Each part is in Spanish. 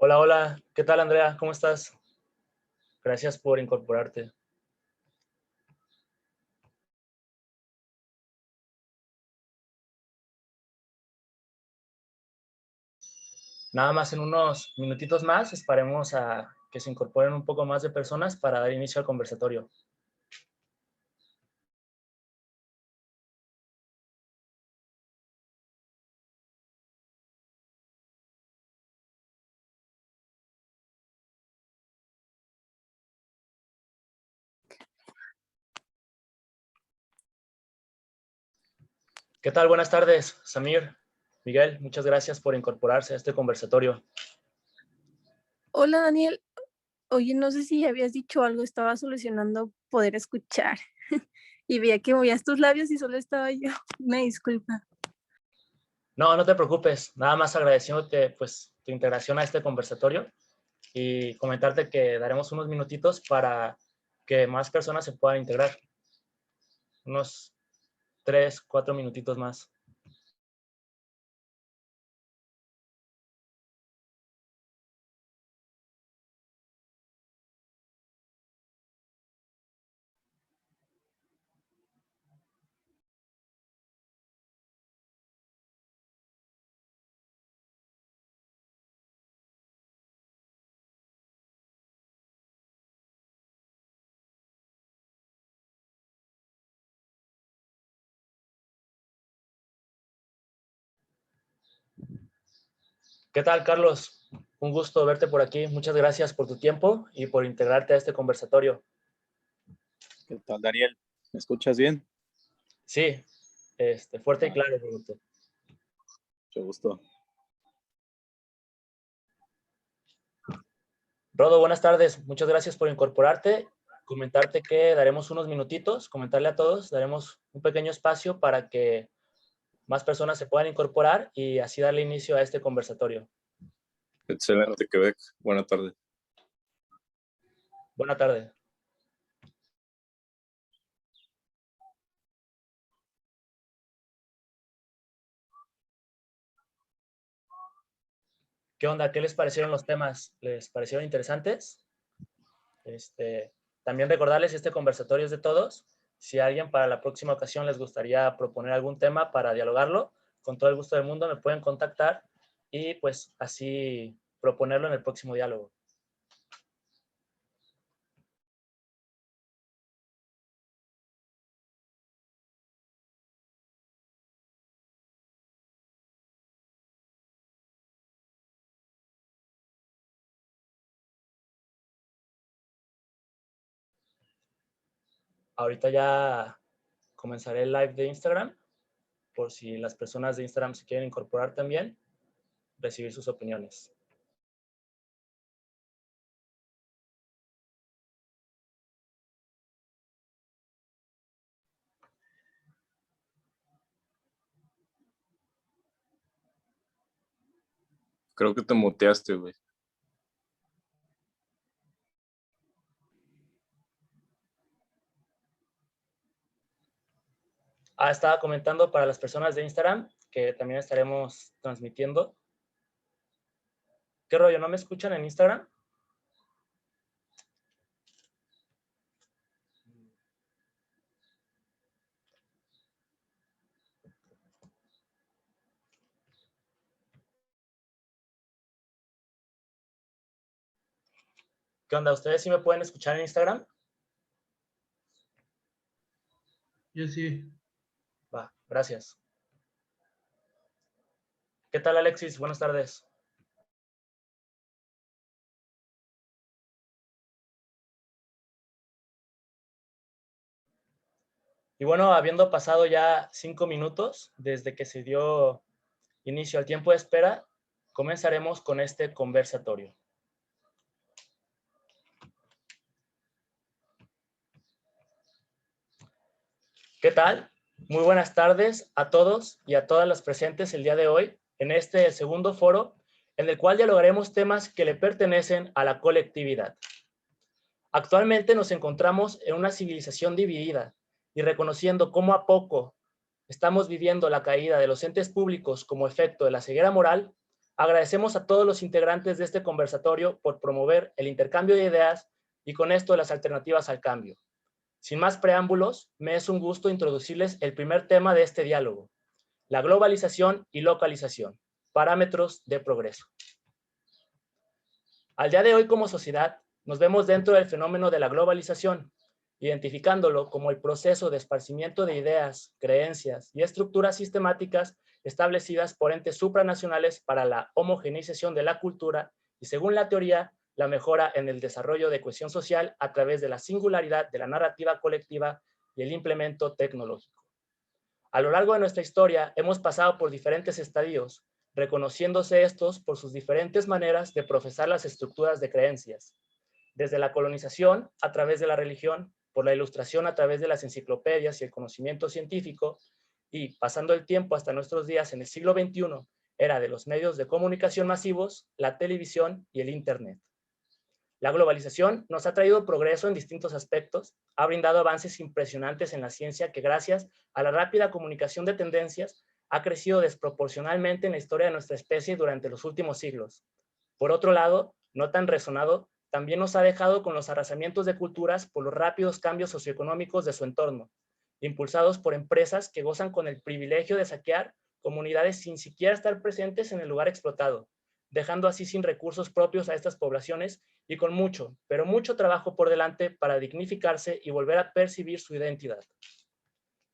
Hola, hola. ¿Qué tal, Andrea? ¿Cómo estás? Gracias por incorporarte. Nada más en unos minutitos más esperemos a que se incorporen un poco más de personas para dar inicio al conversatorio. ¿Qué tal? Buenas tardes, Samir. Miguel, muchas gracias por incorporarse a este conversatorio. Hola Daniel, oye, no sé si habías dicho algo, estaba solucionando poder escuchar y veía que movías tus labios y solo estaba yo. Me disculpa. No, no te preocupes. Nada más agradeciéndote pues, tu integración a este conversatorio y comentarte que daremos unos minutitos para que más personas se puedan integrar. Unos 3, 4 minutitos más. ¿Qué tal, Carlos? Un gusto verte por aquí. Muchas gracias por tu tiempo y por integrarte a este conversatorio. ¿Qué tal, Daniel? ¿Me escuchas bien? Sí, fuerte y claro, Roberto. Mucho gusto. Rodo, buenas tardes. Muchas gracias por incorporarte. Comentarte que daremos unos minutitos, comentarle a todos, daremos un pequeño espacio para que más personas se puedan incorporar y así darle inicio a este conversatorio. Excelente, Quebec. Buena tarde. Buena tarde. ¿Qué onda? ¿Qué les parecieron los temas? ¿Les parecieron interesantes? También recordarles, este conversatorio es de todos. Si a alguien para la próxima ocasión les gustaría proponer algún tema para dialogarlo, con todo el gusto del mundo me pueden contactar y pues así proponerlo en el próximo diálogo. Ahorita ya comenzaré el live de Instagram, por si las personas de Instagram se quieren incorporar también, recibir sus opiniones. Creo que te muteaste, güey. Estaba comentando para las personas de Instagram que también estaremos transmitiendo. ¿Qué rollo? ¿No me escuchan en Instagram? ¿Qué onda? ¿Ustedes sí me pueden escuchar en Instagram? Yo sí. Va, gracias. ¿Qué tal, Alexis? Buenas tardes. Y bueno, habiendo pasado ya 5 minutos desde que se dio inicio al tiempo de espera, comenzaremos con este conversatorio. ¿Qué tal? Muy buenas tardes a todos y a todas las presentes el día de hoy en este segundo foro, en el cual dialogaremos temas que le pertenecen a la colectividad. Actualmente nos encontramos en una civilización dividida y reconociendo cómo a poco estamos viviendo la caída de los entes públicos como efecto de la ceguera moral, Agradecemos a todos los integrantes de este conversatorio por promover el intercambio de ideas y con esto las alternativas al cambio. Sin más preámbulos, me es un gusto introducirles el primer tema de este diálogo: la globalización y localización, parámetros de progreso. Al día de hoy, como sociedad, nos vemos dentro del fenómeno de la globalización, identificándolo como el proceso de esparcimiento de ideas, creencias y estructuras sistemáticas establecidas por entes supranacionales para la homogeneización de la cultura y, según la teoría, la mejora en el desarrollo de cohesión social a través de la singularidad de la narrativa colectiva y el implemento tecnológico. A lo largo de nuestra historia hemos pasado por diferentes estadios, reconociéndose estos por sus diferentes maneras de profesar las estructuras de creencias, desde la colonización a través de la religión, por la ilustración a través de las enciclopedias y el conocimiento científico, y pasando el tiempo hasta nuestros días en el siglo XXI, era de los medios de comunicación masivos, la televisión y el Internet. La globalización nos ha traído progreso en distintos aspectos, ha brindado avances impresionantes en la ciencia que, gracias a la rápida comunicación de tendencias, ha crecido desproporcionalmente en la historia de nuestra especie durante los últimos siglos. Por otro lado, no tan resonado, también nos ha dejado con los arrasamientos de culturas por los rápidos cambios socioeconómicos de su entorno, impulsados por empresas que gozan con el privilegio de saquear comunidades sin siquiera estar presentes en el lugar explotado, dejando así sin recursos propios a estas poblaciones y con mucho, pero mucho trabajo por delante para dignificarse y volver a percibir su identidad.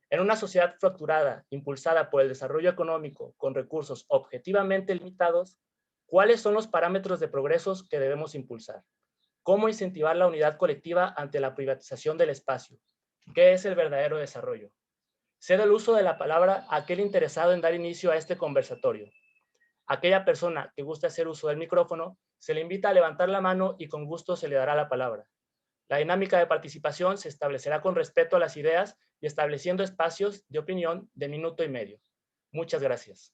En una sociedad fracturada, impulsada por el desarrollo económico con recursos objetivamente limitados, ¿cuáles son los parámetros de progresos que debemos impulsar? ¿Cómo incentivar la unidad colectiva ante la privatización del espacio? ¿Qué es el verdadero desarrollo? Cedo el uso de la palabra a aquel interesado en dar inicio a este conversatorio. Aquella persona que guste hacer uso del micrófono, se le invita a levantar la mano y con gusto se le dará la palabra. La dinámica de participación se establecerá con respeto a las ideas y estableciendo espacios de opinión de minuto y medio. Muchas gracias.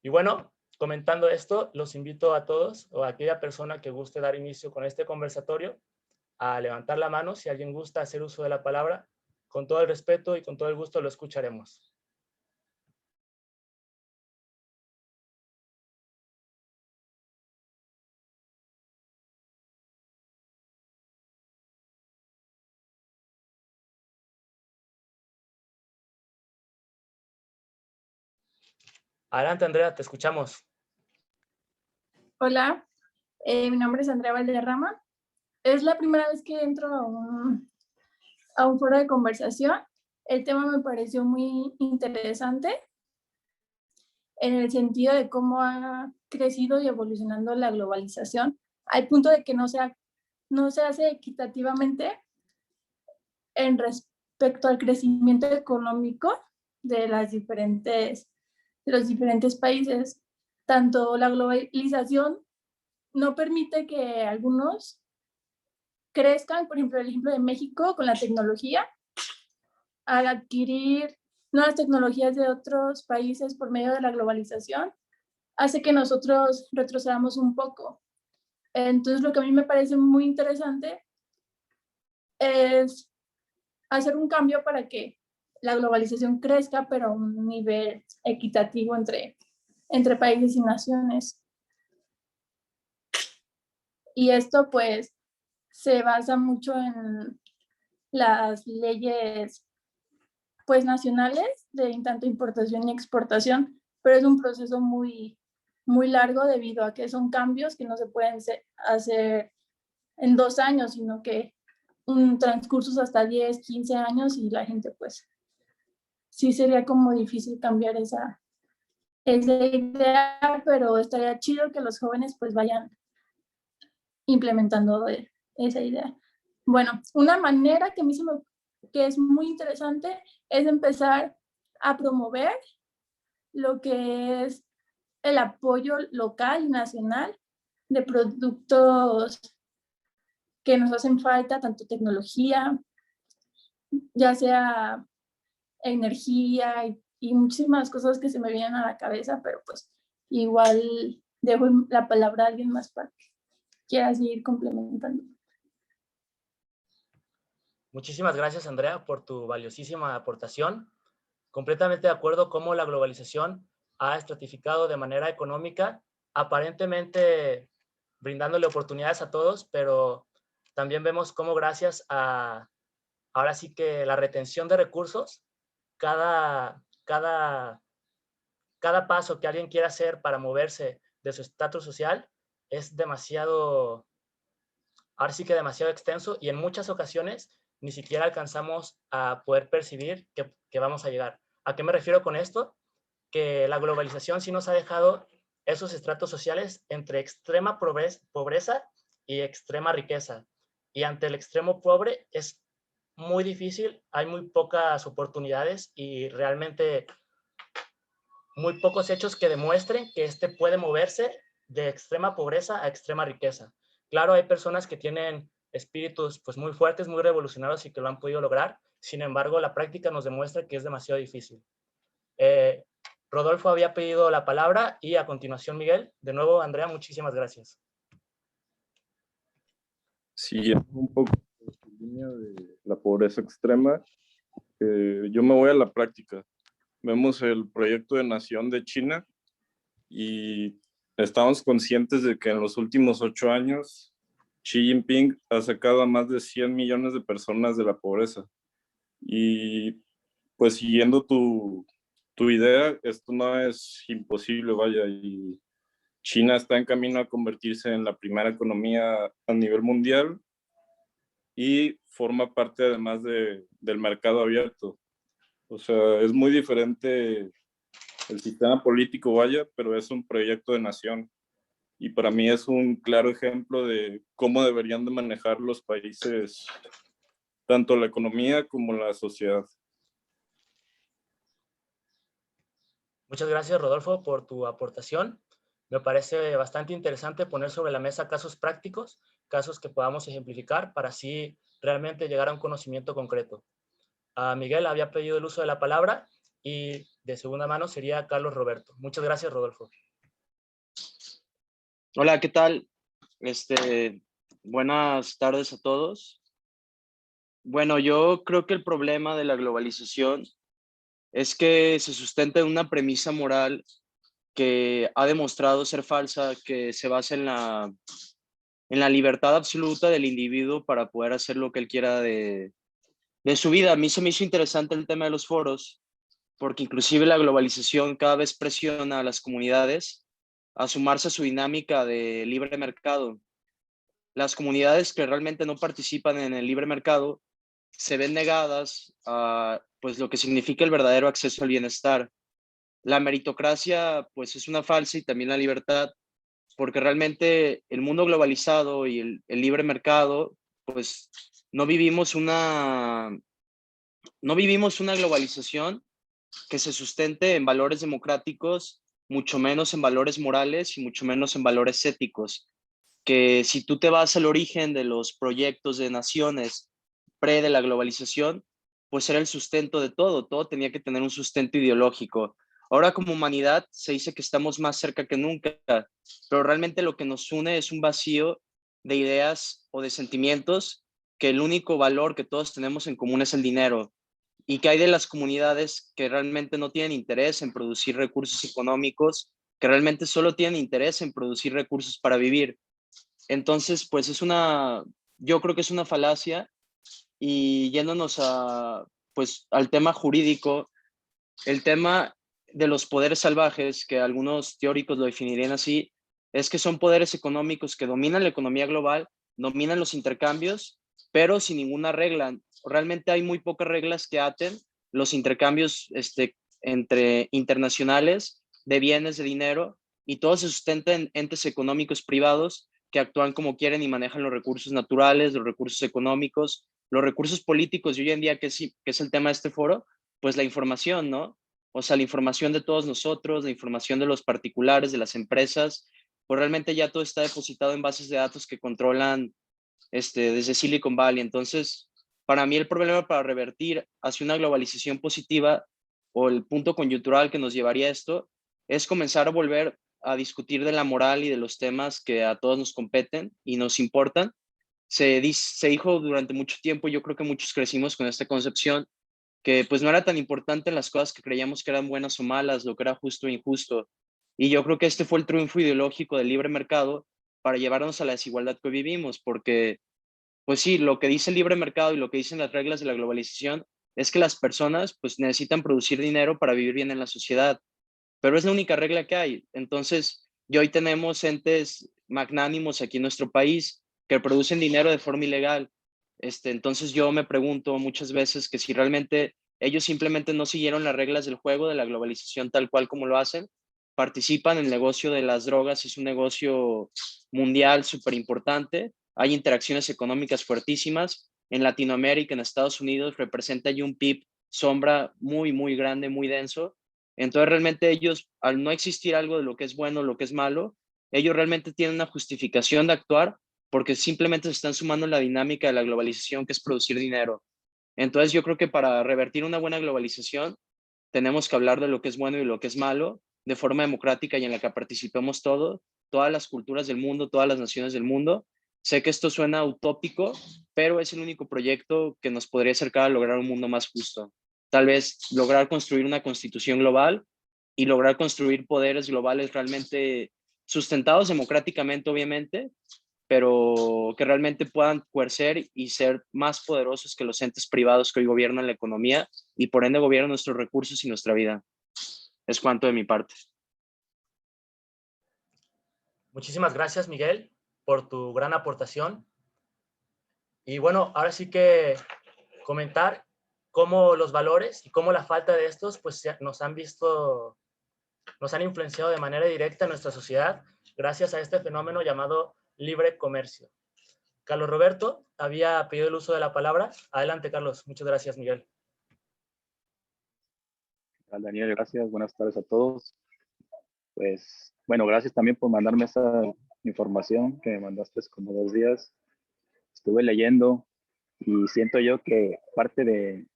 Y bueno, comentando esto, los invito a todos o a aquella persona que guste dar inicio con este conversatorio a levantar la mano si alguien gusta hacer uso de la palabra. Con todo el respeto y con todo el gusto lo escucharemos. Adelante, Andrea, te escuchamos. Hola, mi nombre es Andrea Valderrama. Es la primera vez que entro a un foro de conversación. El tema me pareció muy interesante en el sentido de cómo ha crecido y evolucionando la globalización, al punto de que no se hace equitativamente en respecto al crecimiento económico de los diferentes países. Tanto la globalización no permite que algunos crezcan, por ejemplo, el ejemplo de México con la tecnología, al adquirir nuevas tecnologías de otros países por medio de la globalización, hace que nosotros retrocedamos un poco. Entonces, lo que a mí me parece muy interesante es hacer un cambio para que la globalización crezca, pero a un nivel equitativo entre países y naciones. Y esto, pues, se basa mucho en las leyes, pues, nacionales de tanto importación y exportación, pero es un proceso muy, muy largo debido a que son cambios que no se pueden hacer en 2 años, sino que un transcurso hasta 10, 15 años y la gente, pues, sí sería como difícil cambiar esa idea, pero estaría chido que los jóvenes, pues, vayan implementando esa idea. Bueno, una manera que a mí que es muy interesante es empezar a promover lo que es el apoyo local y nacional de productos que nos hacen falta, tanto tecnología, ya sea energía y muchísimas cosas que se me vienen a la cabeza, pero pues igual dejo la palabra a alguien más para que quiera seguir complementando. Muchísimas gracias, Andrea, por tu valiosísima aportación. Completamente de acuerdo cómo la globalización ha estratificado de manera económica, aparentemente brindándole oportunidades a todos, pero también vemos cómo gracias a, ahora sí que la retención de recursos, cada paso que alguien quiera hacer para moverse de su estatus social es demasiado, ahora sí que demasiado extenso, y en muchas ocasiones ni siquiera alcanzamos a poder percibir que vamos a llegar. ¿A qué me refiero con esto? Que la globalización sí nos ha dejado esos estratos sociales entre extrema pobreza y extrema riqueza. Y ante el extremo pobre es muy difícil, hay muy pocas oportunidades y realmente muy pocos hechos que demuestren que este puede moverse de extrema pobreza a extrema riqueza. Claro, hay personas que tienen espíritus pues muy fuertes, muy revolucionarios y que lo han podido lograr. Sin embargo, la práctica nos demuestra que es demasiado difícil. Rodolfo había pedido la palabra y a continuación Miguel. De nuevo, Andrea, muchísimas gracias. Sí, un poco en línea de la pobreza extrema. Yo me voy a la práctica. Vemos el proyecto de nación de China y estamos conscientes de que en los últimos 8 años Xi Jinping ha sacado a más de 100 millones de personas de la pobreza. Y pues siguiendo tu idea, esto no es imposible, vaya, y China está en camino a convertirse en la primera economía a nivel mundial y forma parte además del mercado abierto. O sea, es muy diferente el sistema político, vaya, pero es un proyecto de nación. Y para mí es un claro ejemplo de cómo deberían de manejar los países, tanto la economía como la sociedad. Muchas gracias, Rodolfo, por tu aportación. Me parece bastante interesante poner sobre la mesa casos prácticos, casos que podamos ejemplificar para así realmente llegar a un conocimiento concreto. A Miguel había pedido el uso de la palabra y de segunda mano sería Carlos Roberto. Muchas gracias, Rodolfo. Hola, ¿qué tal? Buenas tardes a todos. Bueno, yo creo que el problema de la globalización es que se sustenta en una premisa moral que ha demostrado ser falsa, que se basa en la libertad absoluta del individuo para poder hacer lo que él quiera de su vida. A mí se me hizo interesante el tema de los foros, porque inclusive la globalización cada vez presiona a las comunidades a sumarse a su dinámica de libre mercado. Las comunidades que realmente no participan en el libre mercado se ven negadas a pues, lo que significa el verdadero acceso al bienestar. La meritocracia pues, es una falsa y también la libertad, porque realmente el mundo globalizado y el libre mercado, pues no vivimos una globalización que se sustente en valores democráticos, mucho menos en valores morales y mucho menos en valores éticos. Que si tú te vas al origen de los proyectos de naciones pre de la globalización, pues era el sustento de todo, todo tenía que tener un sustento ideológico. Ahora como humanidad se dice que estamos más cerca que nunca, pero realmente lo que nos une es un vacío de ideas o de sentimientos, que el único valor que todos tenemos en común es el dinero. ¿Y que hay de las comunidades que realmente no tienen interés en producir recursos económicos, que realmente solo tienen interés en producir recursos para vivir? Entonces, pues yo creo que es una falacia. Y yéndonos pues, al tema jurídico, el tema de los poderes salvajes, que algunos teóricos lo definirían así, es que son poderes económicos que dominan la economía global, dominan los intercambios, pero sin ninguna regla. Realmente hay muy pocas reglas que aten los intercambios entre internacionales de bienes, de dinero, y todo se sustenta en entes económicos privados que actúan como quieren y manejan los recursos naturales, los recursos económicos, los recursos políticos, y hoy en día, que es el tema de este foro, pues la información, ¿no? O sea, la información de todos nosotros, la información de los particulares, de las empresas, pues realmente ya todo está depositado en bases de datos que controlan desde Silicon Valley. Entonces, para mí el problema para revertir hacia una globalización positiva, o el punto coyuntural que nos llevaría a esto, es comenzar a volver a discutir de la moral y de los temas que a todos nos competen y nos importan. Se dijo durante mucho tiempo, yo creo que muchos crecimos con esta concepción que pues no era tan importante en las cosas que creíamos que eran buenas o malas, lo que era justo e injusto. Y yo creo que este fue el triunfo ideológico del libre mercado para llevarnos a la desigualdad que vivimos, porque pues sí, lo que dice el libre mercado y lo que dicen las reglas de la globalización es que las personas pues necesitan producir dinero para vivir bien en la sociedad, pero es la única regla que hay. Entonces, y hoy tenemos entes magnánimos aquí en nuestro país que producen dinero de forma ilegal. Entonces yo me pregunto muchas veces que si realmente ellos simplemente no siguieron las reglas del juego de la globalización tal cual como lo hacen, participan en el negocio de las drogas, es un negocio mundial súper importante, hay interacciones económicas fuertísimas. En Latinoamérica, en Estados Unidos, representa allí un PIB sombra muy, muy grande, muy denso. Entonces realmente ellos, al no existir algo de lo que es bueno, lo que es malo, ellos realmente tienen una justificación de actuar porque simplemente se están sumando a la dinámica de la globalización, que es producir dinero. Entonces yo creo que para revertir una buena globalización tenemos que hablar de lo que es bueno y lo que es malo de forma democrática y en la que participemos todas las culturas del mundo, todas las naciones del mundo. Sé que esto suena utópico, pero es el único proyecto que nos podría acercar a lograr un mundo más justo. Tal vez lograr construir una constitución global y lograr construir poderes globales realmente sustentados democráticamente, obviamente, pero que realmente puedan coercer y ser más poderosos que los entes privados que hoy gobiernan la economía y por ende gobiernan nuestros recursos y nuestra vida. Es cuanto de mi parte. Muchísimas gracias, Miguel, por tu gran aportación. Y bueno, ahora sí que comentar cómo los valores y cómo la falta de estos pues nos han influenciado de manera directa en nuestra sociedad gracias a este fenómeno llamado libre comercio. Carlos Roberto había pedido el uso de la palabra. Adelante, Carlos. Muchas gracias, Miguel. Daniel, gracias. Buenas tardes a todos. Pues, bueno, gracias también por mandarme esa información que me mandaste hace como 2 días. Estuve leyendo y siento yo que parte de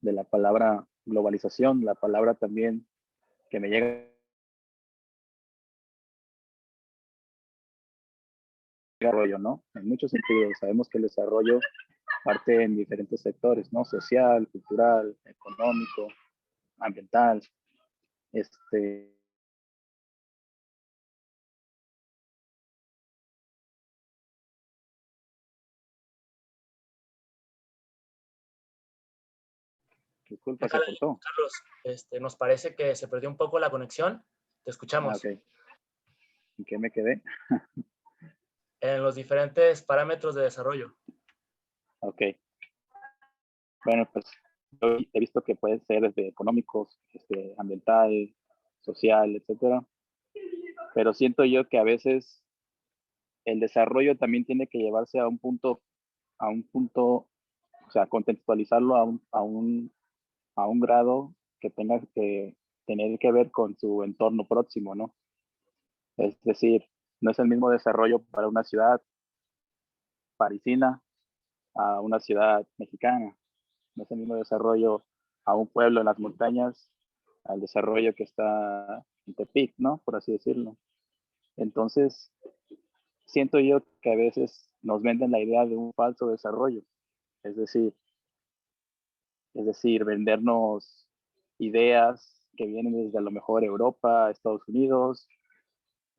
la palabra globalización, la palabra también que me llega desarrollo, ¿no? En muchos sentidos. Sabemos que el desarrollo parte en diferentes sectores, ¿no? Social, cultural, económico, ambiental. Disculpa, se cortó. Carlos, nos parece que se perdió un poco la conexión. Te escuchamos. Ok. ¿En qué me quedé? En los diferentes parámetros de desarrollo. Ok. Bueno, pues yo he visto que puede ser desde económicos, ambiental, social, etcétera. Pero siento yo que a veces el desarrollo también tiene que llevarse a un punto, o sea, contextualizarlo a un grado que tenga que tener que ver con su entorno próximo, ¿no? Es decir, no es el mismo desarrollo para una ciudad parisina a una ciudad mexicana. No es el mismo desarrollo a un pueblo en las montañas al desarrollo que está en Tepic, ¿no? Por así decirlo. Entonces, siento yo que a veces nos venden la idea de un falso desarrollo. Es decir, vendernos ideas que vienen desde a lo mejor Europa, Estados Unidos,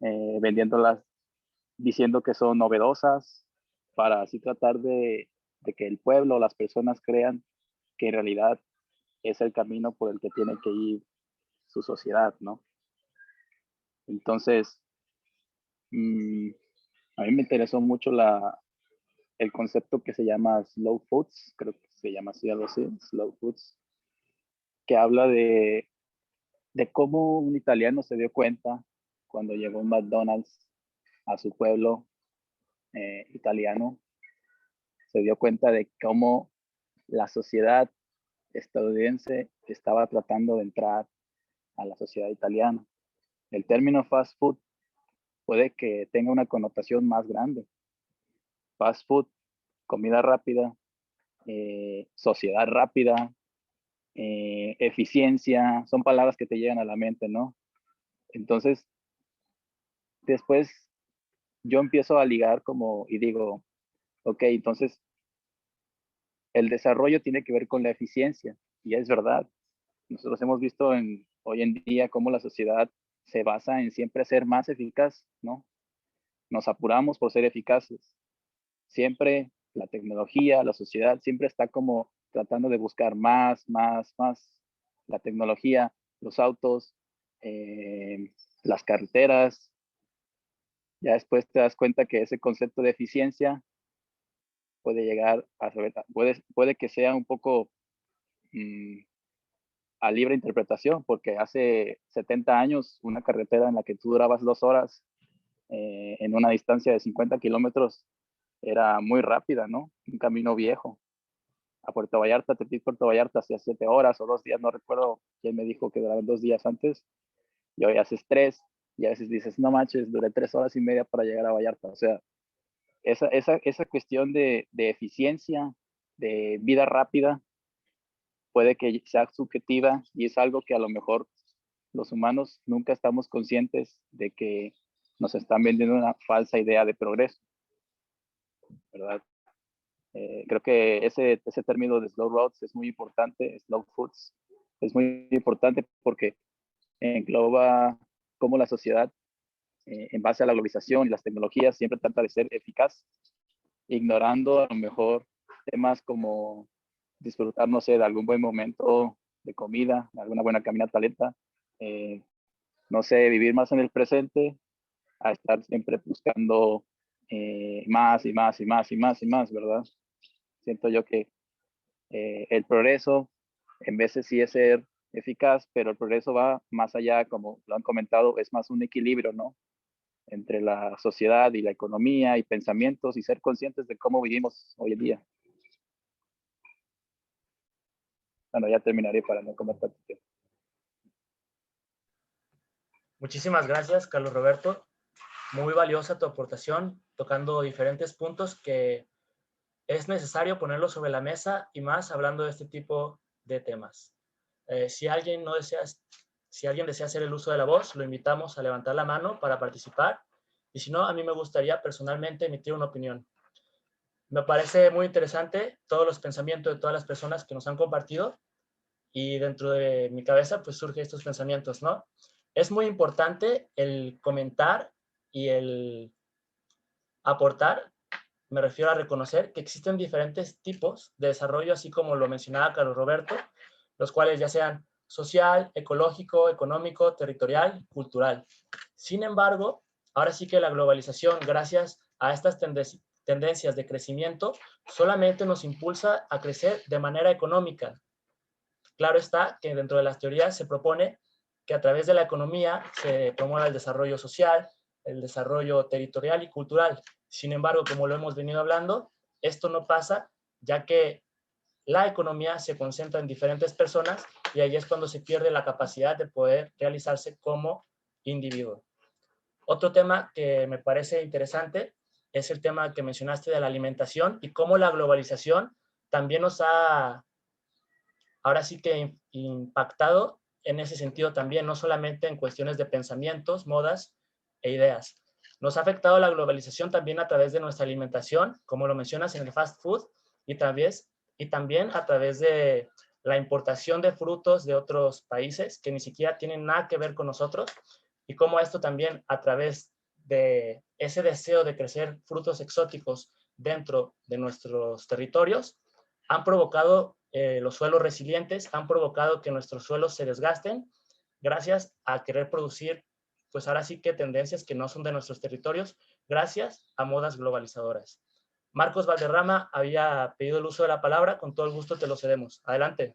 vendiéndolas diciendo que son novedosas para así tratar de que el pueblo, las personas crean que en realidad es el camino por el que tiene que ir su sociedad, ¿no? Entonces, a mí me interesó mucho el concepto que se llama Slow Foods, creo que se llama así, algo así, Slow Foods, que habla de cómo un italiano se dio cuenta cuando llegó un McDonald's a su pueblo italiano, se dio cuenta de cómo la sociedad estadounidense estaba tratando de entrar a la sociedad italiana. El término fast food puede que tenga una connotación más grande. Fast food, comida rápida, sociedad rápida, eficiencia, son palabras que te llegan a la mente, ¿no? Entonces, después yo empiezo a ligar como y digo, ok, entonces el desarrollo tiene que ver con la eficiencia y es verdad. Nosotros hemos visto hoy en día cómo la sociedad se basa en siempre ser más eficaz, ¿no? Nos apuramos por ser eficaces. Siempre la tecnología, la sociedad siempre está como tratando de buscar más. La tecnología, los autos, las carreteras. Ya después te das cuenta que ese concepto de eficiencia puede llegar a puede que sea un poco a libre interpretación, porque hace 70 años una carretera en la que tú durabas 2 horas en una distancia de 50 kilómetros era muy rápida, ¿no? Un camino viejo. A Puerto Vallarta, Puerto Vallarta, hacía 7 horas o 2 días, no recuerdo quién me dijo que duraban 2 días antes, y hoy haces 3, y a veces dices, no manches, duré 3 horas y media para llegar a Vallarta. O sea, esa cuestión de eficiencia, de vida rápida, puede que sea subjetiva y es algo que a lo mejor los humanos nunca estamos conscientes de que nos están vendiendo una falsa idea de progreso, ¿verdad? Creo que ese término de slow roads es muy importante, slow foods, es muy importante porque engloba cómo la sociedad, en base a la globalización y las tecnologías, siempre trata de ser eficaz, ignorando a lo mejor temas como disfrutar, no sé, de algún buen momento de comida, de alguna buena caminata lenta, no sé, vivir más en el presente, a estar siempre buscando más, ¿verdad? Siento yo que el progreso, en veces sí es ser eficaz, pero el progreso va más allá, como lo han comentado, es más un equilibrio, ¿no? Entre la sociedad y la economía y pensamientos y ser conscientes de cómo vivimos hoy en día. Bueno, ya terminaré para no comer tanto tiempo. Muchísimas gracias, Carlos Roberto. Muy valiosa tu aportación, tocando diferentes puntos que es necesario ponerlos sobre la mesa y más hablando de este tipo de temas. Si alguien desea hacer el uso de la voz, lo invitamos a levantar la mano para participar. Y si no, a mí me gustaría personalmente emitir una opinión. Me parece muy interesante todos los pensamientos de todas las personas que nos han compartido y dentro de mi cabeza pues surgen estos pensamientos, ¿no? Es muy importante el comentar y el aportar. Me refiero a reconocer que existen diferentes tipos de desarrollo, así como lo mencionaba Carlos Roberto, los cuales ya sean social, ecológico, económico, territorial, cultural. Sin embargo, ahora sí que la globalización, gracias a estas tendencias de crecimiento, solamente nos impulsa a crecer de manera económica. Claro está que dentro de las teorías se propone que a través de la economía se promueva el desarrollo social, el desarrollo territorial y cultural. Sin embargo, como lo hemos venido hablando, esto no pasa, ya que la economía se concentra en diferentes personas y ahí es cuando se pierde la capacidad de poder realizarse como individuo. Otro tema que me parece interesante es el tema que mencionaste de la alimentación y cómo la globalización también nos ha, ahora sí que impactado en ese sentido también, no solamente en cuestiones de pensamientos, modas e ideas. Nos ha afectado la globalización también a través de nuestra alimentación, como lo mencionas en el fast food, y también a través de la importación de frutos de otros países que ni siquiera tienen nada que ver con nosotros, y cómo esto también a través de ese deseo de crecer frutos exóticos dentro de nuestros territorios, han provocado los suelos resilientes, han provocado que nuestros suelos se desgasten gracias a querer producir, pues ahora sí que tendencias que no son de nuestros territorios, gracias a modas globalizadoras. Marcos Valderrama había pedido el uso de la palabra, con todo el gusto te lo cedemos. Adelante.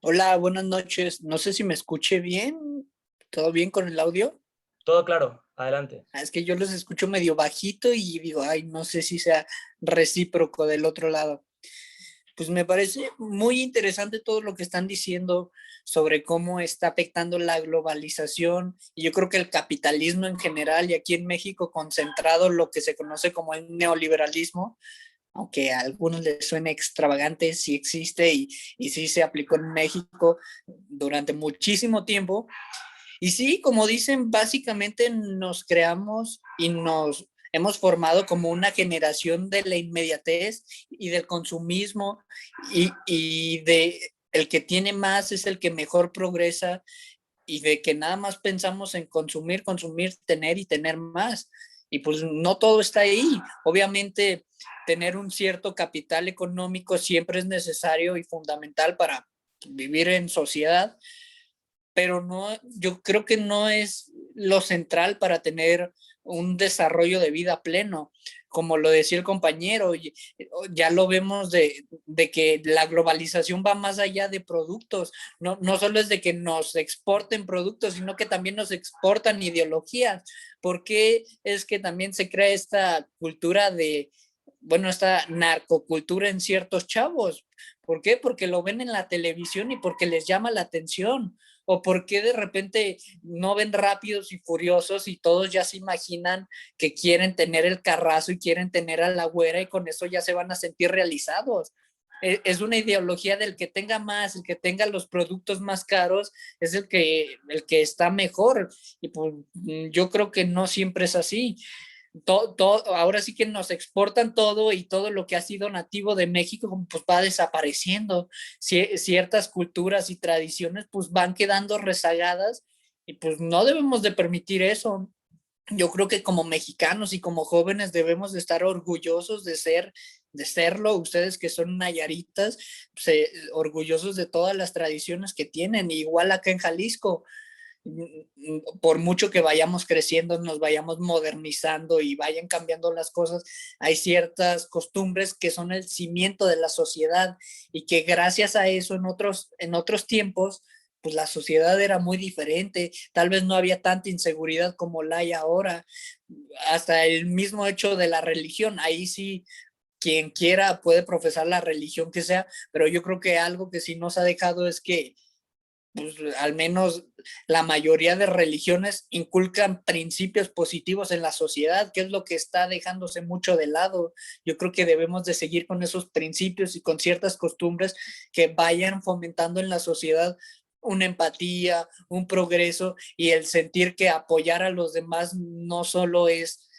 Hola, buenas noches. No sé si me escuche bien. ¿Todo bien con el audio? Todo claro, adelante. Es que yo los escucho medio bajito y digo, ay, no sé si sea recíproco del otro lado. Pues me parece muy interesante todo lo que están diciendo sobre cómo está afectando la globalización y yo creo que el capitalismo en general y aquí en México concentrado lo que se conoce como el neoliberalismo, aunque a algunos les suene extravagante, sí existe y sí se aplicó en México durante muchísimo tiempo. Y sí, como dicen, básicamente nos creamos y nos hemos formado como una generación de la inmediatez y del consumismo y de el que tiene más es el que mejor progresa y de que nada más pensamos en consumir, consumir, tener y tener más. Y pues no todo está ahí. Obviamente tener un cierto capital económico siempre es necesario y fundamental para vivir en sociedad, pero no, yo creo que no es lo central para tener un desarrollo de vida pleno. Como lo decía el compañero, ya lo vemos de que la globalización va más allá de productos. No, no solo es de que nos exporten productos, sino que también nos exportan ideologías. ¿Por qué es que también se crea esta cultura de, bueno, esta narcocultura en ciertos chavos? ¿Por qué? Porque lo ven en la televisión y porque les llama la atención. ¿O por qué de repente no ven Rápidos y Furiosos y todos ya se imaginan que quieren tener el carrazo y quieren tener a la güera y con eso ya se van a sentir realizados? Es una ideología del que tenga más, el que tenga los productos más caros, es el que está mejor. Y pues yo creo que no siempre es así. Ahora sí que nos exportan todo y todo lo que ha sido nativo de México pues va desapareciendo. Ciertas culturas y tradiciones pues van quedando rezagadas y pues no debemos de permitir eso. Yo creo que como mexicanos y como jóvenes debemos de estar orgullosos de serlo. Ustedes que son nayaritas, pues, orgullosos de todas las tradiciones que tienen, igual acá en Jalisco. Por mucho que vayamos creciendo, nos vayamos modernizando y vayan cambiando las cosas, hay ciertas costumbres que son el cimiento de la sociedad y que gracias a eso en otros tiempos, pues la sociedad era muy diferente, tal vez no había tanta inseguridad como la hay ahora, hasta el mismo hecho de la religión, ahí sí quien quiera puede profesar la religión que sea, pero yo creo que algo que sí nos ha dejado es que pues, al menos la mayoría de religiones inculcan principios positivos en la sociedad, que es lo que está dejándose mucho de lado. Yo creo que debemos de seguir con esos principios y con ciertas costumbres que vayan fomentando en la sociedad una empatía, un progreso y el sentir que apoyar a los demás no solo es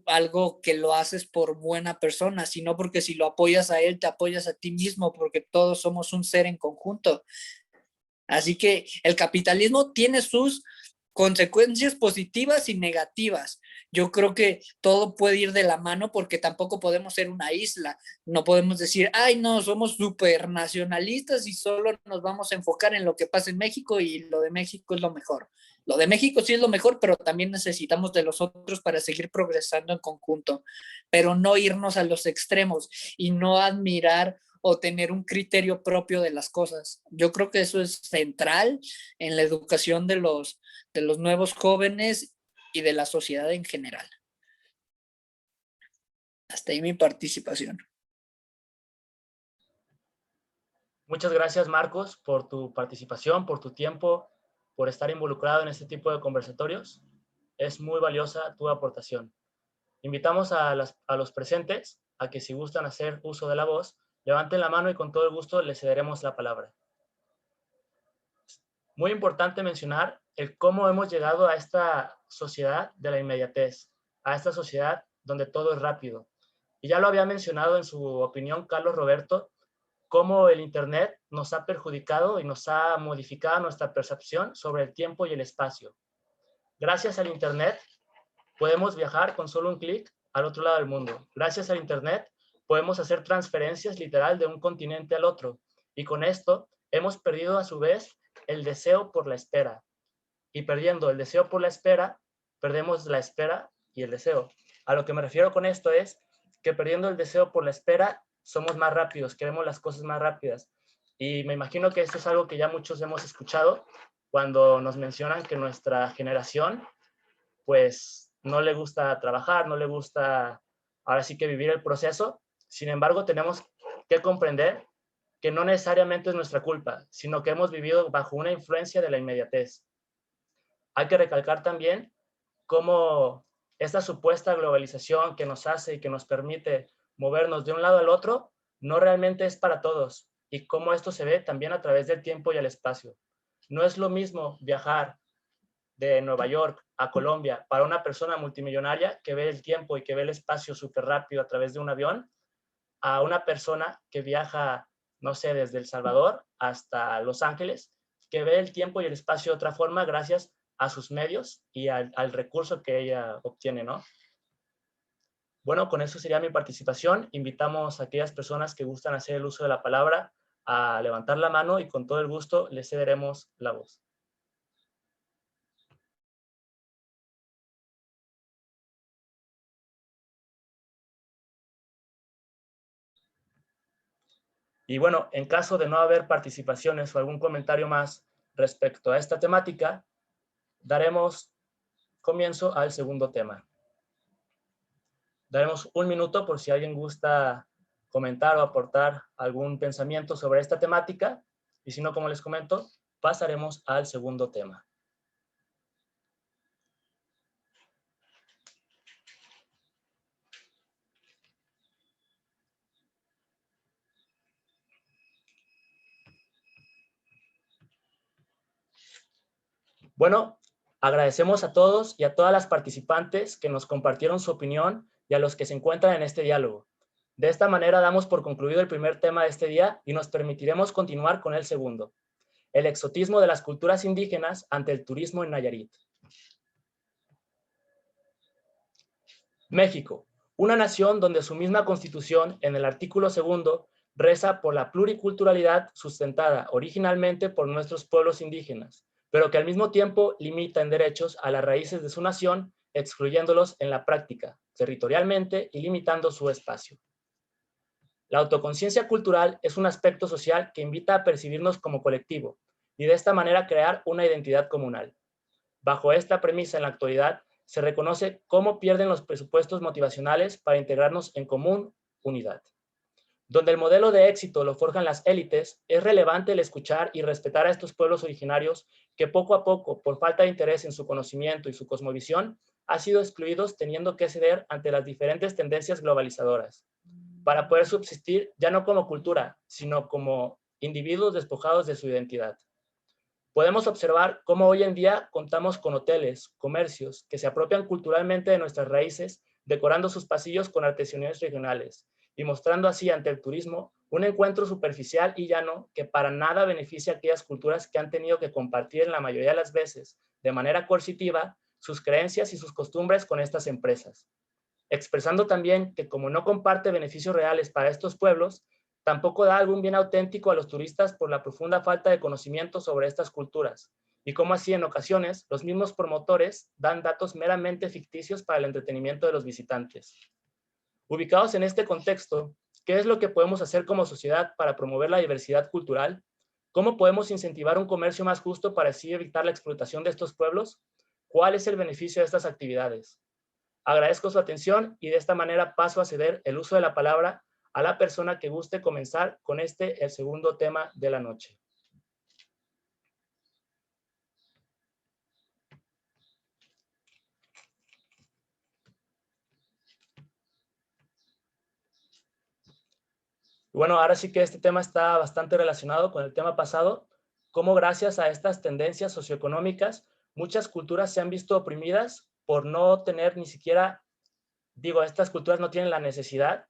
algo que lo haces por buena persona, sino porque si lo apoyas a él, te apoyas a ti mismo, porque todos somos un ser en conjunto. Así que el capitalismo tiene sus consecuencias positivas y negativas. Yo creo que todo puede ir de la mano porque tampoco podemos ser una isla. No podemos decir, ay, no, somos súper nacionalistas y solo nos vamos a enfocar en lo que pasa en México y lo de México es lo mejor. Lo de México sí es lo mejor, pero también necesitamos de los otros para seguir progresando en conjunto, pero no irnos a los extremos y no admirar o tener un criterio propio de las cosas. Yo creo que eso es central en la educación de los nuevos jóvenes y de la sociedad en general. Hasta ahí mi participación. Muchas gracias, Marcos, por tu participación, por tu tiempo, por estar involucrado en este tipo de conversatorios. Es muy valiosa tu aportación. Invitamos a los presentes a que si gustan hacer uso de la voz, levanten la mano y con todo el gusto les cederemos la palabra. Muy importante mencionar el cómo hemos llegado a esta sociedad de la inmediatez, a esta sociedad donde todo es rápido. Y ya lo había mencionado en su opinión Carlos Roberto, cómo el Internet nos ha perjudicado y nos ha modificado nuestra percepción sobre el tiempo y el espacio. Gracias al Internet podemos viajar con solo un clic al otro lado del mundo. Gracias al Internet podemos hacer transferencias literal de un continente al otro. Y con esto hemos perdido a su vez el deseo por la espera. Y perdiendo el deseo por la espera, perdemos la espera y el deseo. A lo que me refiero con esto es que perdiendo el deseo por la espera, somos más rápidos, queremos las cosas más rápidas. Y me imagino que esto es algo que ya muchos hemos escuchado cuando nos mencionan que nuestra generación, pues, no le gusta trabajar, no le gusta ahora sí que vivir el proceso. Sin embargo, tenemos que comprender que no necesariamente es nuestra culpa, sino que hemos vivido bajo una influencia de la inmediatez. Hay que recalcar también cómo esta supuesta globalización que nos hace y que nos permite movernos de un lado al otro, no realmente es para todos, y cómo esto se ve también a través del tiempo y el espacio. No es lo mismo viajar de Nueva York a Colombia para una persona multimillonaria que ve el tiempo y que ve el espacio súper rápido a través de un avión, a una persona que viaja no sé, desde El Salvador hasta Los Ángeles, que ve el tiempo y el espacio de otra forma gracias a sus medios y al recurso que ella obtiene, ¿no? Bueno, con eso sería mi participación. Invitamos a aquellas personas que gustan hacer el uso de la palabra a levantar la mano y con todo el gusto les cederemos la voz. Y bueno, en caso de no haber participaciones o algún comentario más respecto a esta temática, daremos comienzo al segundo tema. Daremos un minuto por si alguien gusta comentar o aportar algún pensamiento sobre esta temática, y si no, como les comento, pasaremos al segundo tema. Bueno, agradecemos a todos y a todas las participantes que nos compartieron su opinión y a los que se encuentran en este diálogo. De esta manera damos por concluido el primer tema de este día y nos permitiremos continuar con el segundo: el exotismo de las culturas indígenas ante el turismo en Nayarit. México, una nación donde su misma constitución, en el artículo 2, reza por la pluriculturalidad sustentada originalmente por nuestros pueblos indígenas, pero que al mismo tiempo limita en derechos a las raíces de su nación, excluyéndolos en la práctica, territorialmente y limitando su espacio. La autoconciencia cultural es un aspecto social que invita a percibirnos como colectivo y de esta manera crear una identidad comunal. Bajo esta premisa, en la actualidad, se reconoce cómo pierden los presupuestos motivacionales para integrarnos en común unidad. Donde el modelo de éxito lo forjan las élites, es relevante el escuchar y respetar a estos pueblos originarios que poco a poco, por falta de interés en su conocimiento y su cosmovisión, han sido excluidos teniendo que ceder ante las diferentes tendencias globalizadoras, para poder subsistir ya no como cultura, sino como individuos despojados de su identidad. Podemos observar cómo hoy en día contamos con hoteles, comercios, que se apropian culturalmente de nuestras raíces, decorando sus pasillos con artesanías regionales y mostrando así ante el turismo un encuentro superficial y llano que para nada beneficia a aquellas culturas que han tenido que compartir en la mayoría de las veces, de manera coercitiva, sus creencias y sus costumbres con estas empresas. Expresando también que como no comparte beneficios reales para estos pueblos, tampoco da algún bien auténtico a los turistas por la profunda falta de conocimiento sobre estas culturas, y como así en ocasiones los mismos promotores dan datos meramente ficticios para el entretenimiento de los visitantes. Ubicados en este contexto, ¿qué es lo que podemos hacer como sociedad para promover la diversidad cultural? ¿Cómo podemos incentivar un comercio más justo para así evitar la explotación de estos pueblos? ¿Cuál es el beneficio de estas actividades? Agradezco su atención y de esta manera paso a ceder el uso de la palabra a la persona que guste comenzar con el segundo tema de la noche. Bueno, ahora sí que este tema está bastante relacionado con el tema pasado, cómo gracias a estas tendencias socioeconómicas, muchas culturas se han visto oprimidas por no tener ni siquiera, estas culturas no tienen la necesidad,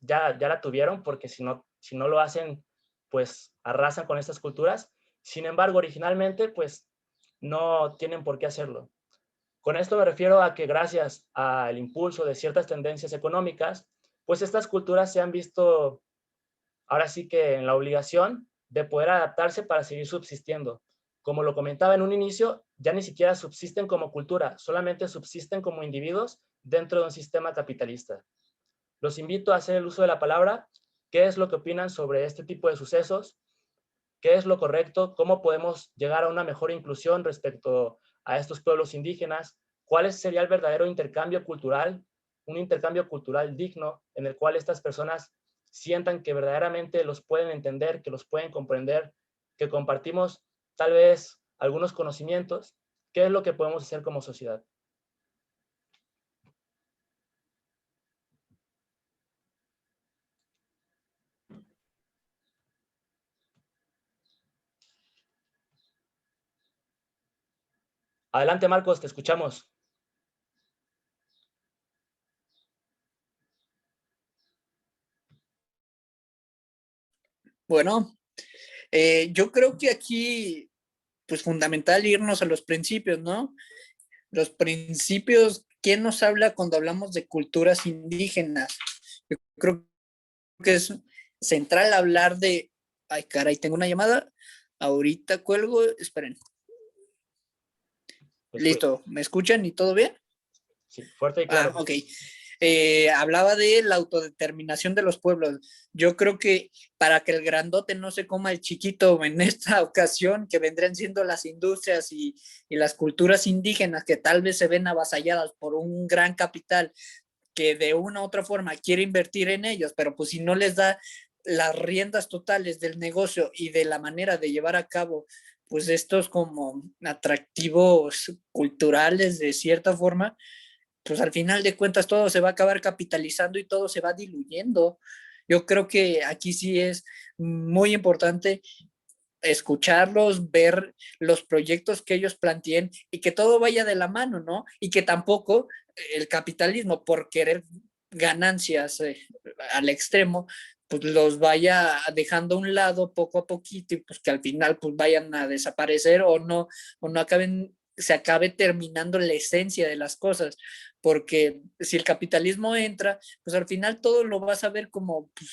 ya la tuvieron, porque si no lo hacen, pues arrasan con estas culturas. Sin embargo, originalmente, pues no tienen por qué hacerlo. Con esto me refiero a que gracias al impulso de ciertas tendencias económicas, pues estas culturas se han visto ahora sí que en la obligación de poder adaptarse para seguir subsistiendo. Como lo comentaba en un inicio, ya ni siquiera subsisten como cultura, solamente subsisten como individuos dentro de un sistema capitalista. Los invito a hacer el uso de la palabra. ¿Qué es lo que opinan sobre este tipo de sucesos? ¿Qué es lo correcto? ¿Cómo podemos llegar a una mejor inclusión respecto a estos pueblos indígenas? ¿Cuál sería el verdadero intercambio cultural? Un intercambio cultural digno en el cual estas personas sientan que verdaderamente los pueden entender, que los pueden comprender, que compartimos tal vez algunos conocimientos. ¿Qué es lo que podemos hacer como sociedad? Adelante, Marcos, te escuchamos. Bueno, yo creo que aquí, pues fundamental irnos a los principios, ¿no? Los principios, ¿quién nos habla cuando hablamos de culturas indígenas? Yo creo que es central hablar de, ay caray, tengo una llamada, ahorita cuelgo, esperen. Listo, ¿me escuchan y todo bien? Sí, fuerte y claro. Ok. Hablaba de la autodeterminación de los pueblos. Yo creo que para que el grandote no se coma el chiquito en esta ocasión, que vendrían siendo las industrias y las culturas indígenas que tal vez se ven avasalladas por un gran capital que de una u otra forma quiere invertir en ellos, pero pues si no les da las riendas totales del negocio y de la manera de llevar a cabo pues estos como atractivos culturales de cierta forma, pues al final de cuentas todo se va a acabar capitalizando y todo se va diluyendo. Yo creo que aquí sí es muy importante escucharlos, ver los proyectos que ellos planteen y que todo vaya de la mano, ¿no? Y que tampoco el capitalismo por querer ganancias al extremo, pues los vaya dejando a un lado poco a poquito y pues que al final pues vayan a desaparecer o no acaben, se acabe terminando la esencia de las cosas, porque si el capitalismo entra, pues al final todo lo vas a ver como pues,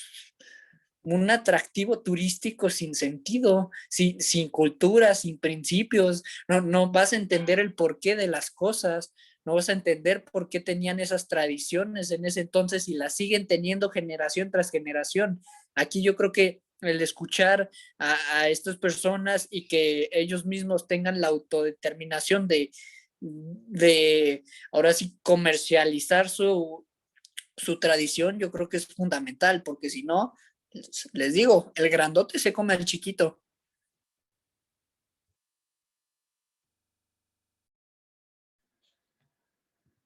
un atractivo turístico sin sentido, sin cultura, sin principios, no vas a entender el porqué de las cosas, no vas a entender por qué tenían esas tradiciones en ese entonces y las siguen teniendo generación tras generación. Aquí yo creo que el escuchar a estas personas y que ellos mismos tengan la autodeterminación de ahora sí comercializar su tradición, yo creo que es fundamental, porque si no, les digo, el grandote se come al chiquito.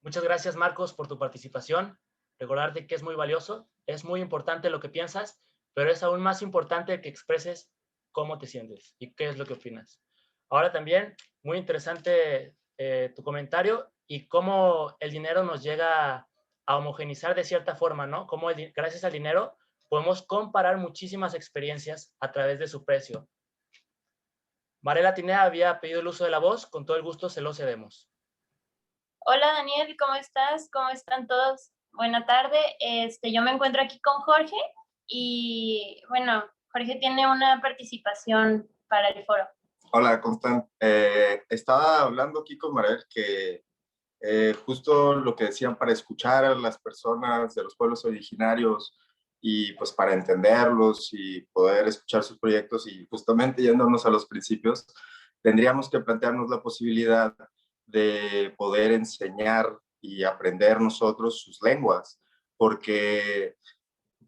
Muchas gracias, Marcos, por tu participación. Recordarte que es muy valioso, es muy importante lo que piensas, pero es aún más importante que expreses cómo te sientes y qué es lo que opinas. Ahora también, muy interesante tu comentario y cómo el dinero nos llega a homogenizar de cierta forma, ¿no? Cómo gracias al dinero podemos comparar muchísimas experiencias a través de su precio. Marela Tinea había pedido el uso de la voz, con todo el gusto se lo cedemos. Hola Daniel, ¿cómo estás? ¿Cómo están todos? Buena tarde. Yo me encuentro aquí con Jorge y bueno, Jorge tiene una participación para el foro. Hola, Constant. Estaba hablando aquí con Marel que justo lo que decían para escuchar a las personas de los pueblos originarios y pues para entenderlos y poder escuchar sus proyectos y justamente yéndonos a los principios, tendríamos que plantearnos la posibilidad de poder enseñar y aprender nosotros sus lenguas, porque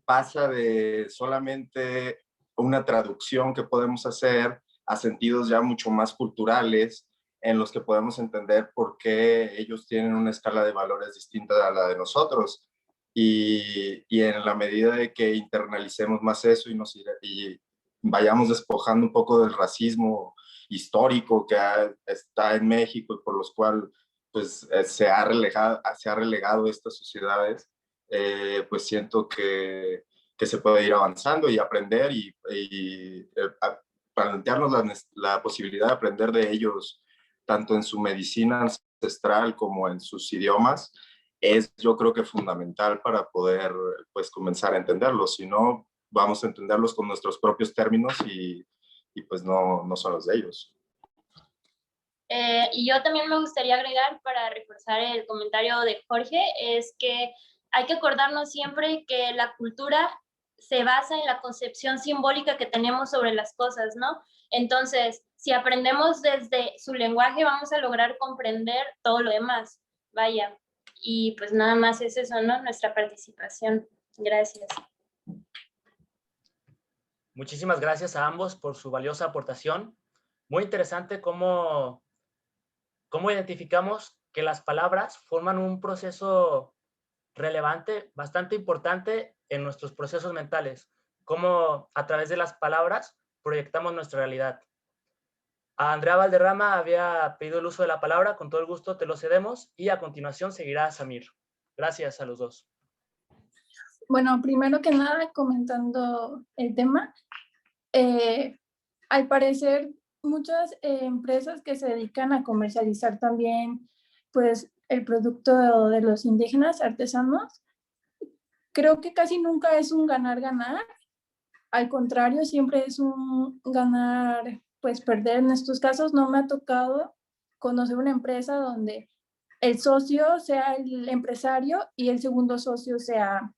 pasa de solamente una traducción que podemos hacer a sentidos ya mucho más culturales en los que podemos entender por qué ellos tienen una escala de valores distinta a la de nosotros. Y en la medida de que internalicemos más eso y vayamos despojando un poco del racismo histórico que está en México y por los cuales pues, se ha relegado estas sociedades, pues siento que se puede ir avanzando y aprender y plantearnos la posibilidad de aprender de ellos, tanto en su medicina ancestral como en sus idiomas, es yo creo que fundamental para poder pues comenzar a entenderlos. Si no, vamos a entenderlos con nuestros propios términos y pues no son los de ellos. Y yo también me gustaría agregar, para reforzar el comentario de Jorge, es que hay que acordarnos siempre que la cultura se basa en la concepción simbólica que tenemos sobre las cosas, ¿no? Entonces, si aprendemos desde su lenguaje, vamos a lograr comprender todo lo demás. Vaya, y pues nada más es eso, ¿no? Nuestra participación. Gracias. Muchísimas gracias a ambos por su valiosa aportación. Muy interesante cómo identificamos que las palabras forman un proceso relevante, bastante importante en nuestros procesos mentales, cómo a través de las palabras proyectamos nuestra realidad. A Andrea Valderrama había pedido el uso de la palabra, con todo el gusto te lo cedemos y a continuación seguirá Samir. Gracias a los dos. Bueno, primero que nada, comentando el tema, al parecer, muchas empresas que se dedican a comercializar también, pues, el producto de los indígenas artesanos, creo que casi nunca es un ganar-ganar. Al contrario, siempre es un ganar, pues perder. En estos casos no me ha tocado conocer una empresa donde el socio sea el empresario y el segundo socio sea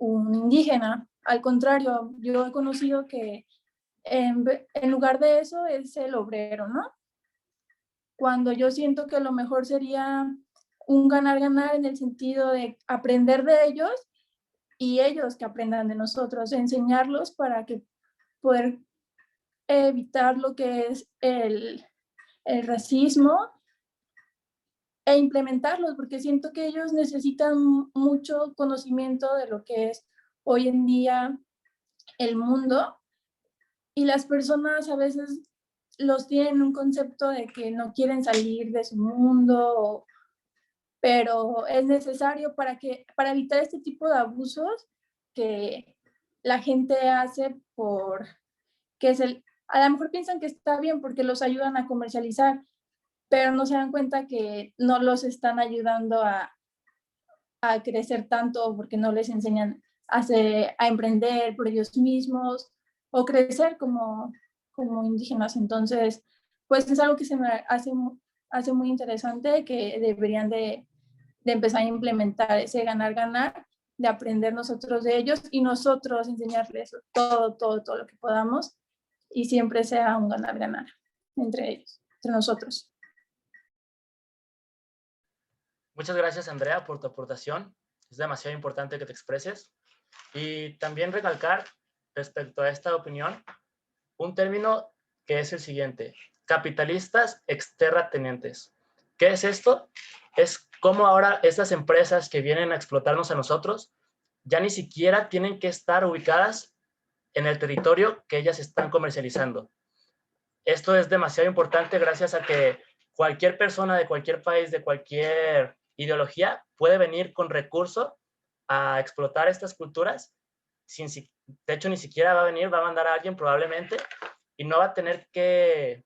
un indígena. Al contrario, yo he conocido que en lugar de eso es el obrero, ¿no? Cuando yo siento que lo mejor sería un ganar-ganar en el sentido de aprender de ellos y ellos que aprendan de nosotros, enseñarlos para que poder evitar lo que es el racismo e implementarlos, porque siento que ellos necesitan mucho conocimiento de lo que es hoy en día el mundo, y las personas a veces los tienen un concepto de que no quieren salir de su mundo, pero es necesario para evitar este tipo de abusos que la gente hace a lo mejor piensan que está bien porque los ayudan a comercializar, pero no se dan cuenta que no los están ayudando a crecer tanto porque no les enseñan a emprender por ellos mismos o crecer como indígenas. Entonces, pues es algo que se me hace muy interesante, que deberían de empezar a implementar ese ganar-ganar, de aprender nosotros de ellos y nosotros enseñarles todo lo que podamos, y siempre sea un ganar-ganar entre ellos, entre nosotros. Muchas gracias, Andrea, por tu aportación. Es demasiado importante que te expreses. Y también recalcar respecto a esta opinión un término que es el siguiente: capitalistas exterratenientes. ¿Qué es esto? Es como ahora estas empresas que vienen a explotarnos a nosotros ya ni siquiera tienen que estar ubicadas en el territorio que ellas están comercializando. Esto es demasiado importante gracias a que cualquier persona de cualquier país, de cualquier ideología, puede venir con recurso a explotar estas culturas. De hecho, ni siquiera va a mandar a alguien probablemente, y no va a tener que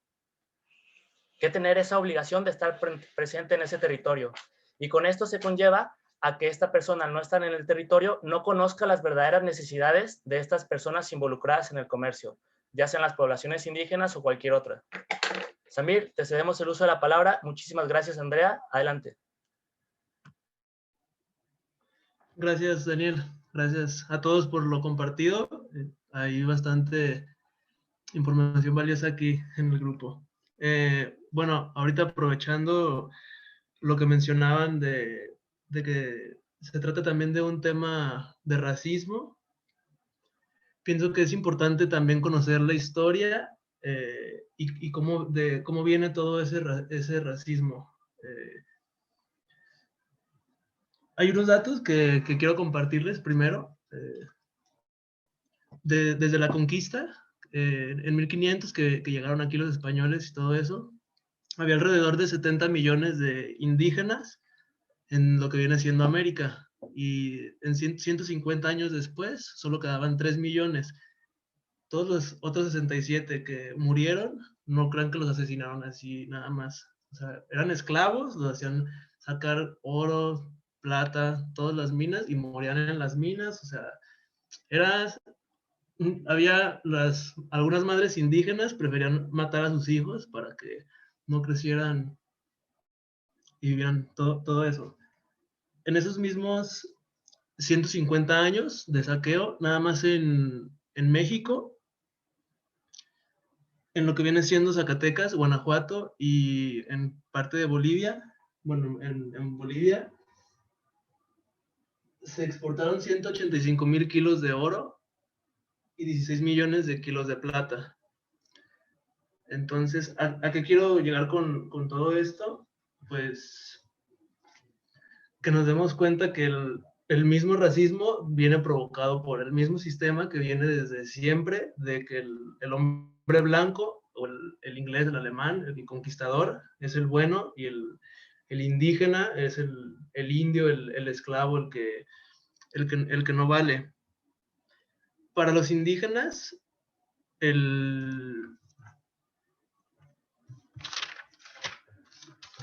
tener esa obligación de estar presente en ese territorio. Y con esto se conlleva a que esta persona, al no estar en el territorio, no conozca las verdaderas necesidades de estas personas involucradas en el comercio, ya sean las poblaciones indígenas o cualquier otra. Samir, te cedemos el uso de la palabra. Muchísimas gracias, Andrea. Adelante. Gracias, Daniel. Gracias a todos por lo compartido. Hay bastante información valiosa aquí en el grupo. Bueno, ahorita aprovechando lo que mencionaban de que se trata también de un tema de racismo, pienso que es importante también conocer la historia y cómo viene todo ese racismo. Hay unos datos que quiero compartirles primero. Desde la conquista, en 1500 que llegaron aquí los españoles y todo eso, había alrededor de 70 millones de indígenas en lo que viene siendo América. Y en 150 años después, solo quedaban 3 millones. Todos los otros 67 que murieron, no crean que los asesinaron así nada más. O sea, eran esclavos, los hacían sacar oro, plata, todas las minas, y morían en las minas. O sea, había algunas madres indígenas preferían matar a sus hijos para que no crecieran y vivieran todo eso. En esos mismos 150 años de saqueo, nada más en México, en lo que viene siendo Zacatecas, Guanajuato y en parte de Bolivia, bueno, en Bolivia, se exportaron 185,000 kilos de oro y 16 millones de kilos de plata. Entonces, ¿a qué quiero llegar con todo esto? Pues que nos demos cuenta que el mismo racismo viene provocado por el mismo sistema que viene desde siempre, de que el hombre blanco, o el inglés, el alemán, el conquistador, es el bueno, y el indígena es el indio, el esclavo, el que no vale. Para los indígenas,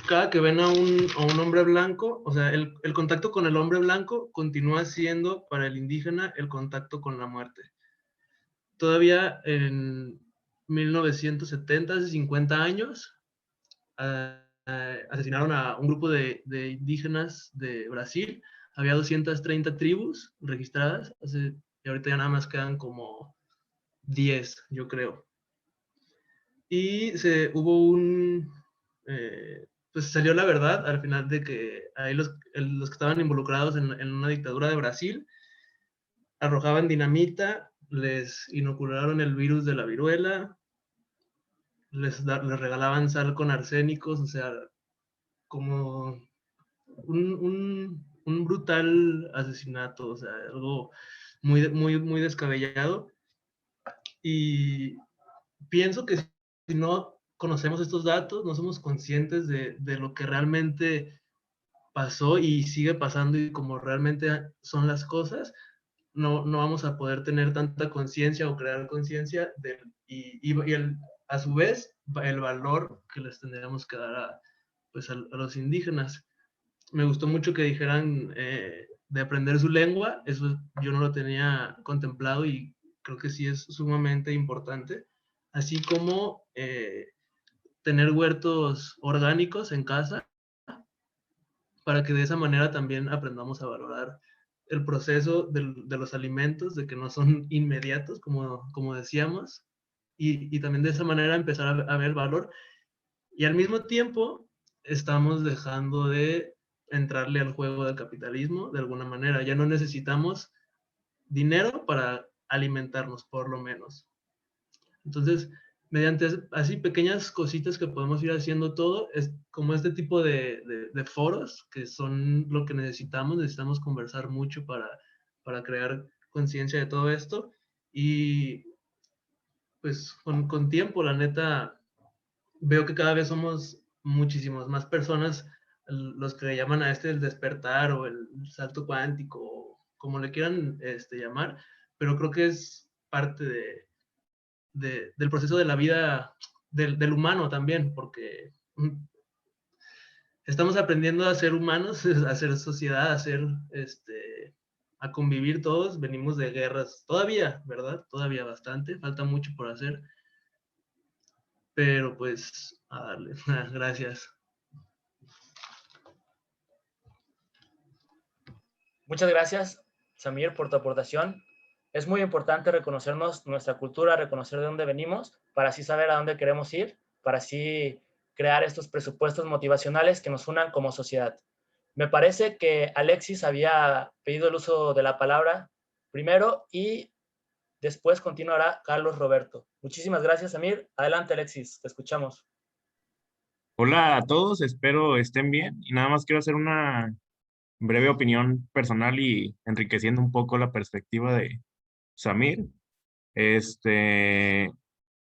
cada que ven a un hombre blanco, o sea, el contacto con el hombre blanco continúa siendo para el indígena el contacto con la muerte. Todavía en 1970, hace 50 años, asesinaron a un grupo de indígenas de Brasil. Había 230 tribus registradas, y ahorita ya nada más quedan como 10, yo creo. Y hubo pues salió la verdad al final de que ahí los que estaban involucrados en una dictadura de Brasil arrojaban dinamita, les inocularon el virus de la viruela, les regalaban sal con arsénicos, o sea, como un brutal asesinato, o sea, algo muy, muy, muy descabellado. Y pienso que si no conocemos estos datos, no somos conscientes de lo que realmente pasó y sigue pasando y como realmente son las cosas, no vamos a poder tener tanta conciencia o crear conciencia a su vez el valor que les tendríamos que dar a los indígenas. Me gustó mucho que dijeran de aprender su lengua, eso yo no lo tenía contemplado y creo que sí es sumamente importante, así como tener huertos orgánicos en casa para que de esa manera también aprendamos a valorar el proceso de los alimentos, de que no son inmediatos, como decíamos, y también de esa manera empezar a ver valor. Y al mismo tiempo estamos dejando de entrarle al juego del capitalismo de alguna manera. Ya no necesitamos dinero para alimentarnos, por lo menos. Entonces, mediante así pequeñas cositas que podemos ir haciendo todo, es como este tipo de foros que son lo que necesitamos conversar mucho para crear conciencia de todo esto y pues con tiempo, la neta, veo que cada vez somos muchísimas más personas los que le llaman a el despertar o el salto cuántico, como le quieran llamar, pero creo que es parte del proceso de la vida del humano también, porque estamos aprendiendo a ser humanos, a ser sociedad, a convivir todos, venimos de guerras, todavía, ¿verdad? Todavía bastante, falta mucho por hacer, pero pues a darle, gracias. Muchas gracias, Samir, por tu aportación. Es muy importante reconocernos nuestra cultura, reconocer de dónde venimos, para así saber a dónde queremos ir, para así crear estos presupuestos motivacionales que nos unan como sociedad. Me parece que Alexis había pedido el uso de la palabra primero y después continuará Carlos Roberto. Muchísimas gracias, Samir. Adelante, Alexis, te escuchamos. Hola a todos, espero estén bien y nada más quiero hacer una breve opinión personal y enriqueciendo un poco la perspectiva de Samir.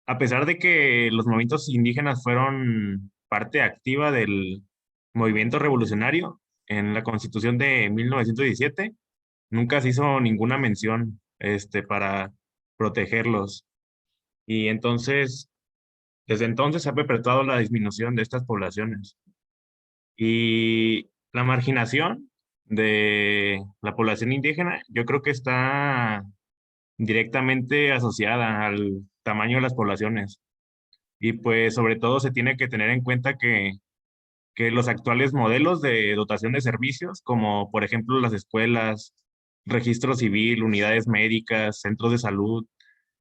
A pesar de que los movimientos indígenas fueron parte activa del movimiento revolucionario en la Constitución de 1917, nunca se hizo ninguna mención para protegerlos. Y entonces, desde entonces se ha perpetuado la disminución de estas poblaciones. Y la marginación de la población indígena, yo creo que está directamente asociada al tamaño de las poblaciones. Y pues sobre todo se tiene que tener en cuenta que los actuales modelos de dotación de servicios, como por ejemplo las escuelas, registro civil, unidades médicas, centros de salud,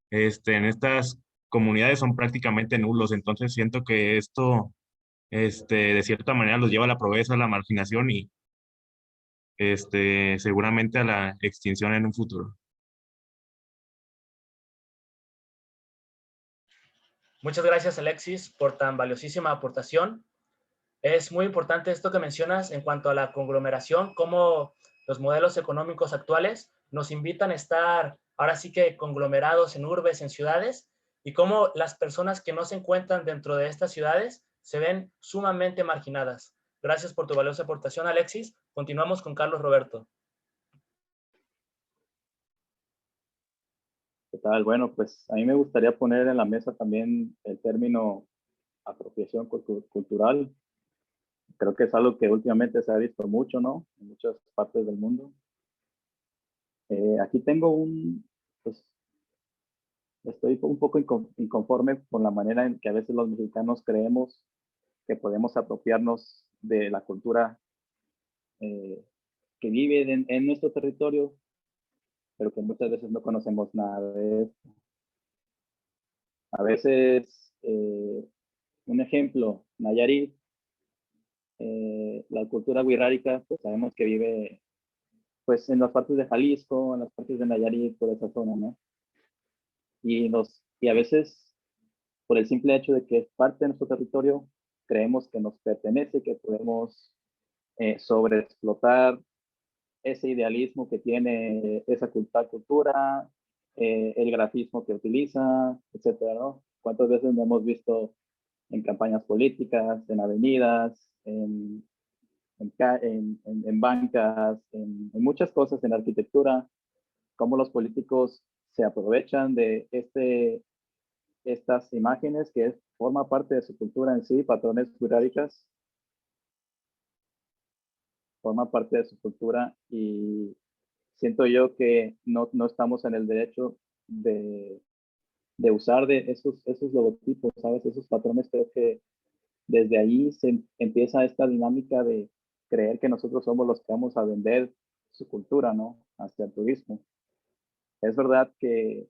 en estas comunidades son prácticamente nulos. Entonces siento que esto, de cierta manera los lleva a la pobreza, a la marginación y seguramente a la extinción en un futuro. Muchas gracias, Alexis, por tan valiosísima aportación. Es muy importante esto que mencionas en cuanto a la conglomeración, cómo los modelos económicos actuales nos invitan a estar ahora sí que conglomerados en urbes, en ciudades, y cómo las personas que no se encuentran dentro de estas ciudades se ven sumamente marginadas. Gracias por tu valiosa aportación, Alexis. Continuamos con Carlos Roberto. ¿Qué tal? Bueno, pues a mí me gustaría poner en la mesa también el término apropiación cultural. Creo que es algo que últimamente se ha visto mucho, ¿no? En muchas partes del mundo. Aquí tengo pues, estoy un poco inconforme con la manera en que a veces los mexicanos creemos que podemos apropiarnos de la cultura que vive en nuestro territorio, pero que muchas veces no conocemos nada de esto. A veces, un ejemplo, Nayarit, la cultura wixárika, pues sabemos que vive pues en las partes de Jalisco, en las partes de Nayarit, por esa zona, ¿no? Y a veces, por el simple hecho de que es parte de nuestro territorio, creemos que nos pertenece, que podemos sobreexplotar ese idealismo que tiene esa cultura, el grafismo que utiliza, etcétera, ¿no? ¿Cuántas veces no hemos visto en campañas políticas, en avenidas, en bancas, en muchas cosas, en arquitectura, cómo los políticos se aprovechan de estas imágenes que forma parte de su cultura en sí, patrones wixárikas, forma parte de su cultura y siento yo que no estamos en el derecho de usar de esos logotipos, ¿sabes? Esos patrones. Creo que desde ahí se empieza esta dinámica de creer que nosotros somos los que vamos a vender su cultura, ¿no? Hacia el turismo. Es verdad que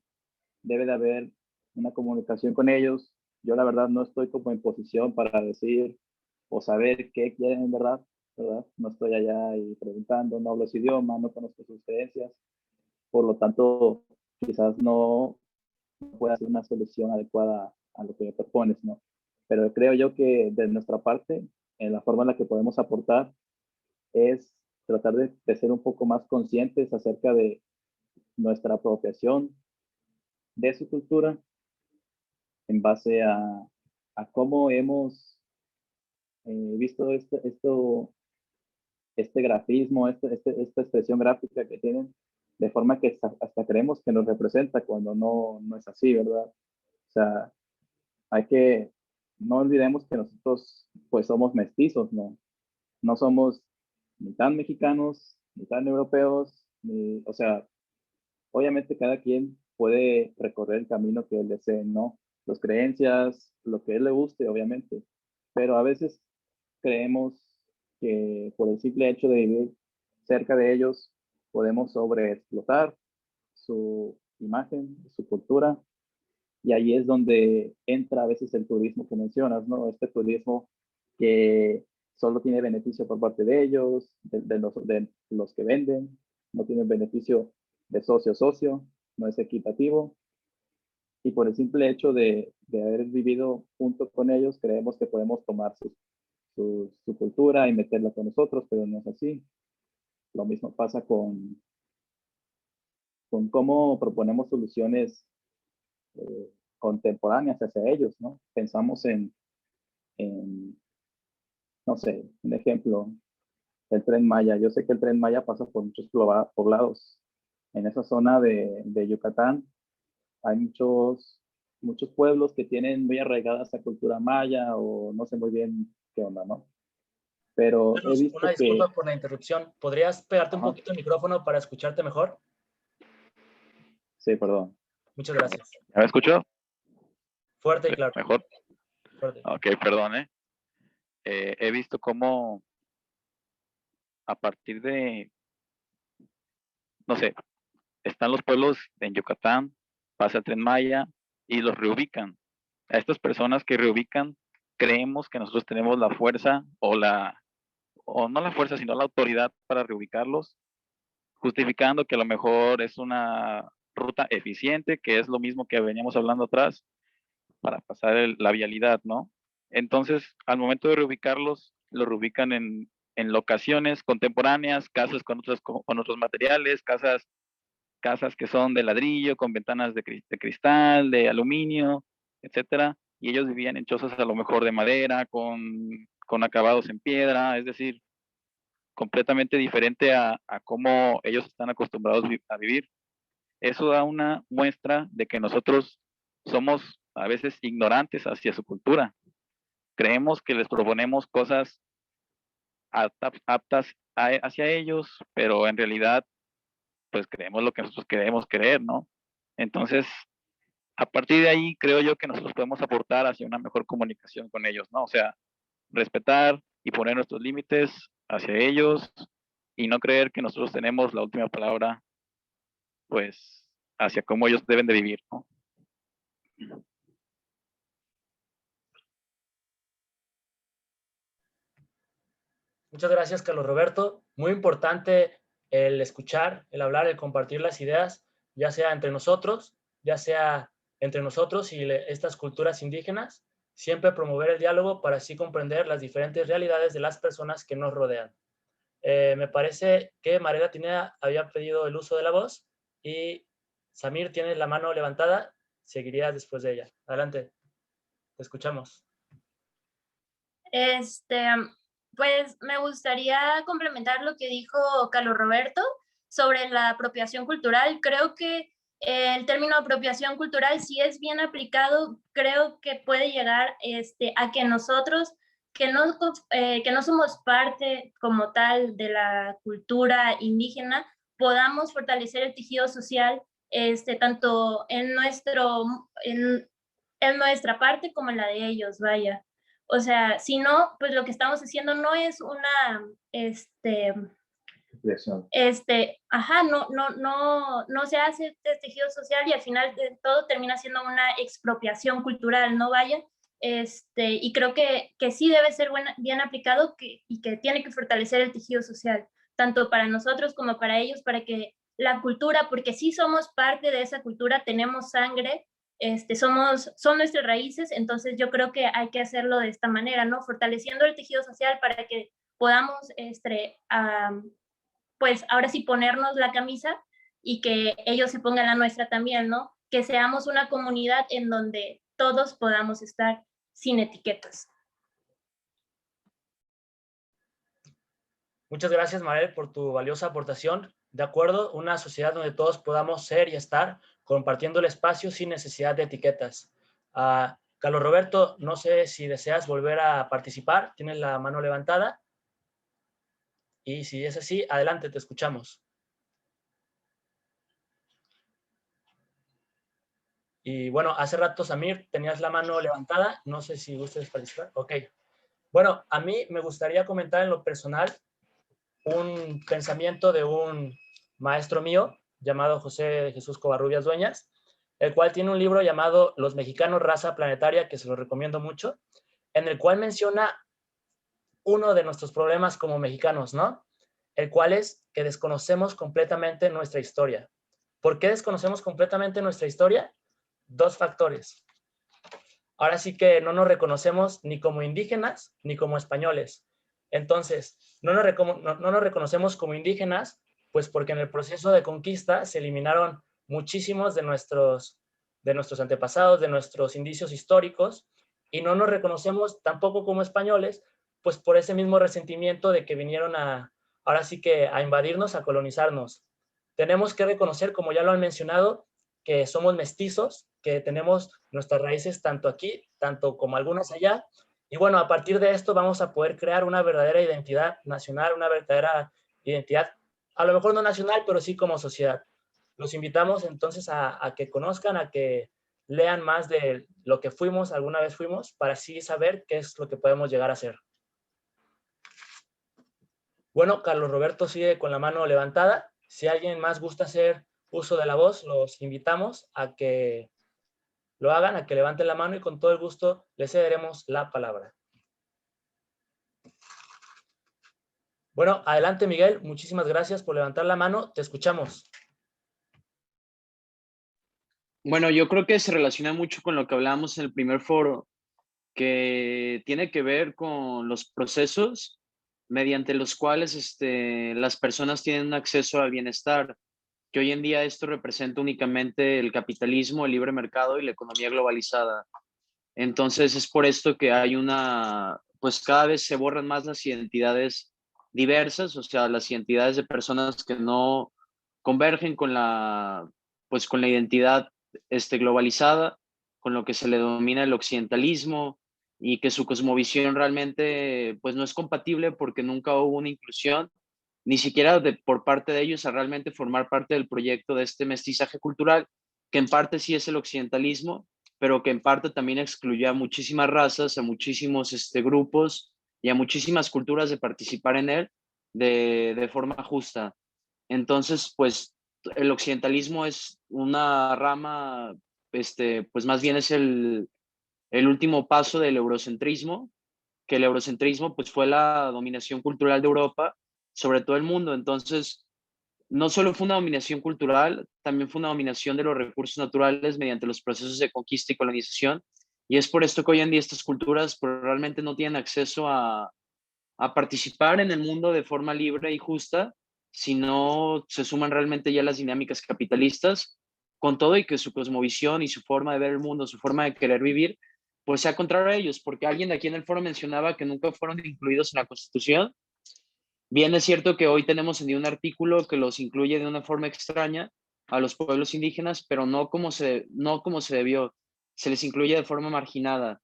debe de haber una comunicación con ellos. Yo la verdad no estoy como en posición para decir o saber qué quieren en verdad, ¿verdad? No estoy allá y preguntando, no hablo su idioma, no conozco sus creencias. Por lo tanto, quizás no pueda ser una solución adecuada a lo que me propones, ¿no? Pero creo yo que de nuestra parte, en la forma en la que podemos aportar es tratar de ser un poco más conscientes acerca de nuestra apropiación de su cultura en base a cómo hemos visto este grafismo, esta expresión gráfica que tienen, de forma que hasta creemos que nos representa cuando no es así, ¿verdad? O sea, no olvidemos que nosotros pues somos mestizos, ¿no? No somos ni tan mexicanos, ni tan europeos, o sea, obviamente cada quien puede recorrer el camino que él desee, ¿no? Las creencias, lo que a él le guste, obviamente, pero a veces creemos que por el simple hecho de vivir cerca de ellos podemos sobreexplotar su imagen, su cultura, y ahí es donde entra a veces el turismo que mencionas, ¿no? Este turismo que solo tiene beneficio por parte de ellos, de los que venden, no tienen beneficio de socio, no es equitativo, y por el simple hecho de haber vivido junto con ellos, creemos que podemos tomar su cultura y meterla con nosotros, pero no es así. Lo mismo pasa con cómo proponemos soluciones contemporáneas hacia ellos, ¿no? Pensamos no sé, un ejemplo, el Tren Maya. Yo sé que el Tren Maya pasa por muchos poblados. En esa zona de Yucatán hay muchos pueblos que tienen muy arraigada esa cultura maya o no sé muy bien qué onda, ¿no? Pero he visto una que... disculpa por la interrupción. ¿Podrías pegarte un Ajá. poquito el micrófono para escucharte mejor? Sí, perdón. Muchas gracias. ¿Me escuchó? Fuerte y claro. Mejor. Fuerte. Ok, perdón. He visto cómo a partir de, no sé, están los pueblos en Yucatán, pasa el Tren Maya y los reubican. A estas personas que reubican, creemos que nosotros tenemos la fuerza o no la fuerza, sino la autoridad para reubicarlos, justificando que a lo mejor es una ruta eficiente, que es lo mismo que veníamos hablando atrás, para pasar la vialidad, ¿no? Entonces, al momento de reubicarlos, los reubican en locaciones contemporáneas, casas con otros materiales, casas que son de ladrillo, con ventanas de cristal, de aluminio, etcétera. Y ellos vivían en chozas a lo mejor de madera, con acabados en piedra, es decir, completamente diferente a cómo ellos están acostumbrados a vivir. eso da una muestra de que nosotros somos a veces ignorantes hacia su cultura. Creemos que les proponemos cosas aptas hacia ellos, pero en realidad, pues creemos lo que nosotros queremos creer, ¿no? Entonces, a partir de ahí, creo yo que nosotros podemos aportar hacia una mejor comunicación con ellos, ¿no? O sea, respetar y poner nuestros límites hacia ellos y no creer que nosotros tenemos la última palabra, pues, hacia cómo ellos deben de vivir, ¿no? Muchas gracias, Carlos Roberto. Muy importante el escuchar, el hablar, el compartir las ideas, ya sea entre nosotros y estas culturas indígenas, siempre promover el diálogo para así comprender las diferentes realidades de las personas que nos rodean. Me parece que Mariela Tinea había pedido el uso de la voz y Samir tiene la mano levantada, seguiría después de ella. Adelante, te escuchamos. Pues me gustaría complementar lo que dijo Carlos Roberto sobre la apropiación cultural. Creo que el término apropiación cultural, si es bien aplicado, creo que puede llegar a que nosotros, que no somos parte como tal de la cultura indígena, podamos fortalecer el tejido social, tanto en nuestra parte como en la de ellos, vaya. O sea, si no, pues lo que estamos haciendo no es una, no se hace tejido social y al final de todo termina siendo una expropiación cultural, ¿no? Vaya. Y creo que sí debe ser bien aplicado y que tiene que fortalecer el tejido social, tanto para nosotros como para ellos, para que la cultura, porque sí somos parte de esa cultura, tenemos sangre, son nuestras raíces, entonces yo creo que hay que hacerlo de esta manera, ¿no? Fortaleciendo el tejido social para que podamos, pues ahora sí ponernos la camisa y que ellos se pongan la nuestra también, ¿no? Que seamos una comunidad en donde todos podamos estar sin etiquetas. Muchas gracias, Mariel, por tu valiosa aportación. De acuerdo, una sociedad donde todos podamos ser y estar compartiendo el espacio sin necesidad de etiquetas. Carlos Roberto, no sé si deseas volver a participar. Tienes la mano levantada. Y si es así, adelante, te escuchamos. Y bueno, hace rato, Samir, tenías la mano levantada. No sé si gustes participar. Ok. Bueno, a mí me gustaría comentar en lo personal un pensamiento de un maestro mío llamado José de Jesús Covarrubias Dueñas, el cual tiene un libro llamado Los Mexicanos, Raza Planetaria, que se lo recomiendo mucho, en el cual menciona uno de nuestros problemas como mexicanos, ¿no? El cual es que desconocemos completamente nuestra historia. ¿Por qué desconocemos completamente nuestra historia? Dos factores. Ahora sí que no nos reconocemos ni como indígenas ni como españoles. Entonces, no nos reconocemos como indígenas, pues porque en el proceso de conquista se eliminaron muchísimos de nuestros antepasados, de nuestros indicios históricos, y no nos reconocemos tampoco como españoles, pues por ese mismo resentimiento de que vinieron ahora sí que a invadirnos, a colonizarnos. Tenemos que reconocer, como ya lo han mencionado, que somos mestizos, que tenemos nuestras raíces tanto aquí, tanto como algunas allá, y bueno, a partir de esto vamos a poder crear una verdadera identidad nacional, una verdadera identidad, a lo mejor no nacional, pero sí como sociedad. Los invitamos entonces a que conozcan, a que lean más de lo que alguna vez fuimos, para así saber qué es lo que podemos llegar a ser. Bueno, Carlos Roberto sigue con la mano levantada. Si alguien más gusta hacer uso de la voz, los invitamos a que lo hagan, a que levanten la mano y con todo el gusto les cederemos la palabra. Bueno, adelante, Miguel. Muchísimas gracias por levantar la mano. Te escuchamos. Bueno, yo creo que se relaciona mucho con lo que hablábamos en el primer foro, que tiene que ver con los procesos mediante los cuales las personas tienen un acceso al bienestar, que hoy en día esto representa únicamente el capitalismo, el libre mercado y la economía globalizada. Entonces es por esto que hay pues cada vez se borran más las identidades diversas, o sea, las identidades de personas que no convergen con la pues con la identidad globalizada, con lo que se le denomina el occidentalismo, y que su cosmovisión realmente pues no es compatible porque nunca hubo una inclusión, ni siquiera por parte de ellos, a realmente formar parte del proyecto de este mestizaje cultural, que en parte sí es el occidentalismo, pero que en parte también excluye a muchísimas razas, a muchísimos grupos y a muchísimas culturas de participar en él de forma justa. Entonces, pues el occidentalismo es una rama, pues más bien es el último paso del eurocentrismo, que el eurocentrismo pues fue la dominación cultural de Europa sobre todo el mundo. Entonces, no solo fue una dominación cultural, también fue una dominación de los recursos naturales mediante los procesos de conquista y colonización. Y es por esto que hoy en día estas culturas pues, realmente no tienen acceso a participar en el mundo de forma libre y justa, si no se suman realmente ya las dinámicas capitalistas, con todo y que su cosmovisión y su forma de ver el mundo, su forma de querer vivir, pues sea contrario a ellos, porque alguien de aquí en el foro mencionaba que nunca fueron incluidos en la Constitución. Bien es cierto que hoy tenemos en día un artículo que los incluye de una forma extraña a los pueblos indígenas, pero no como se debió. Se les incluye de forma marginada.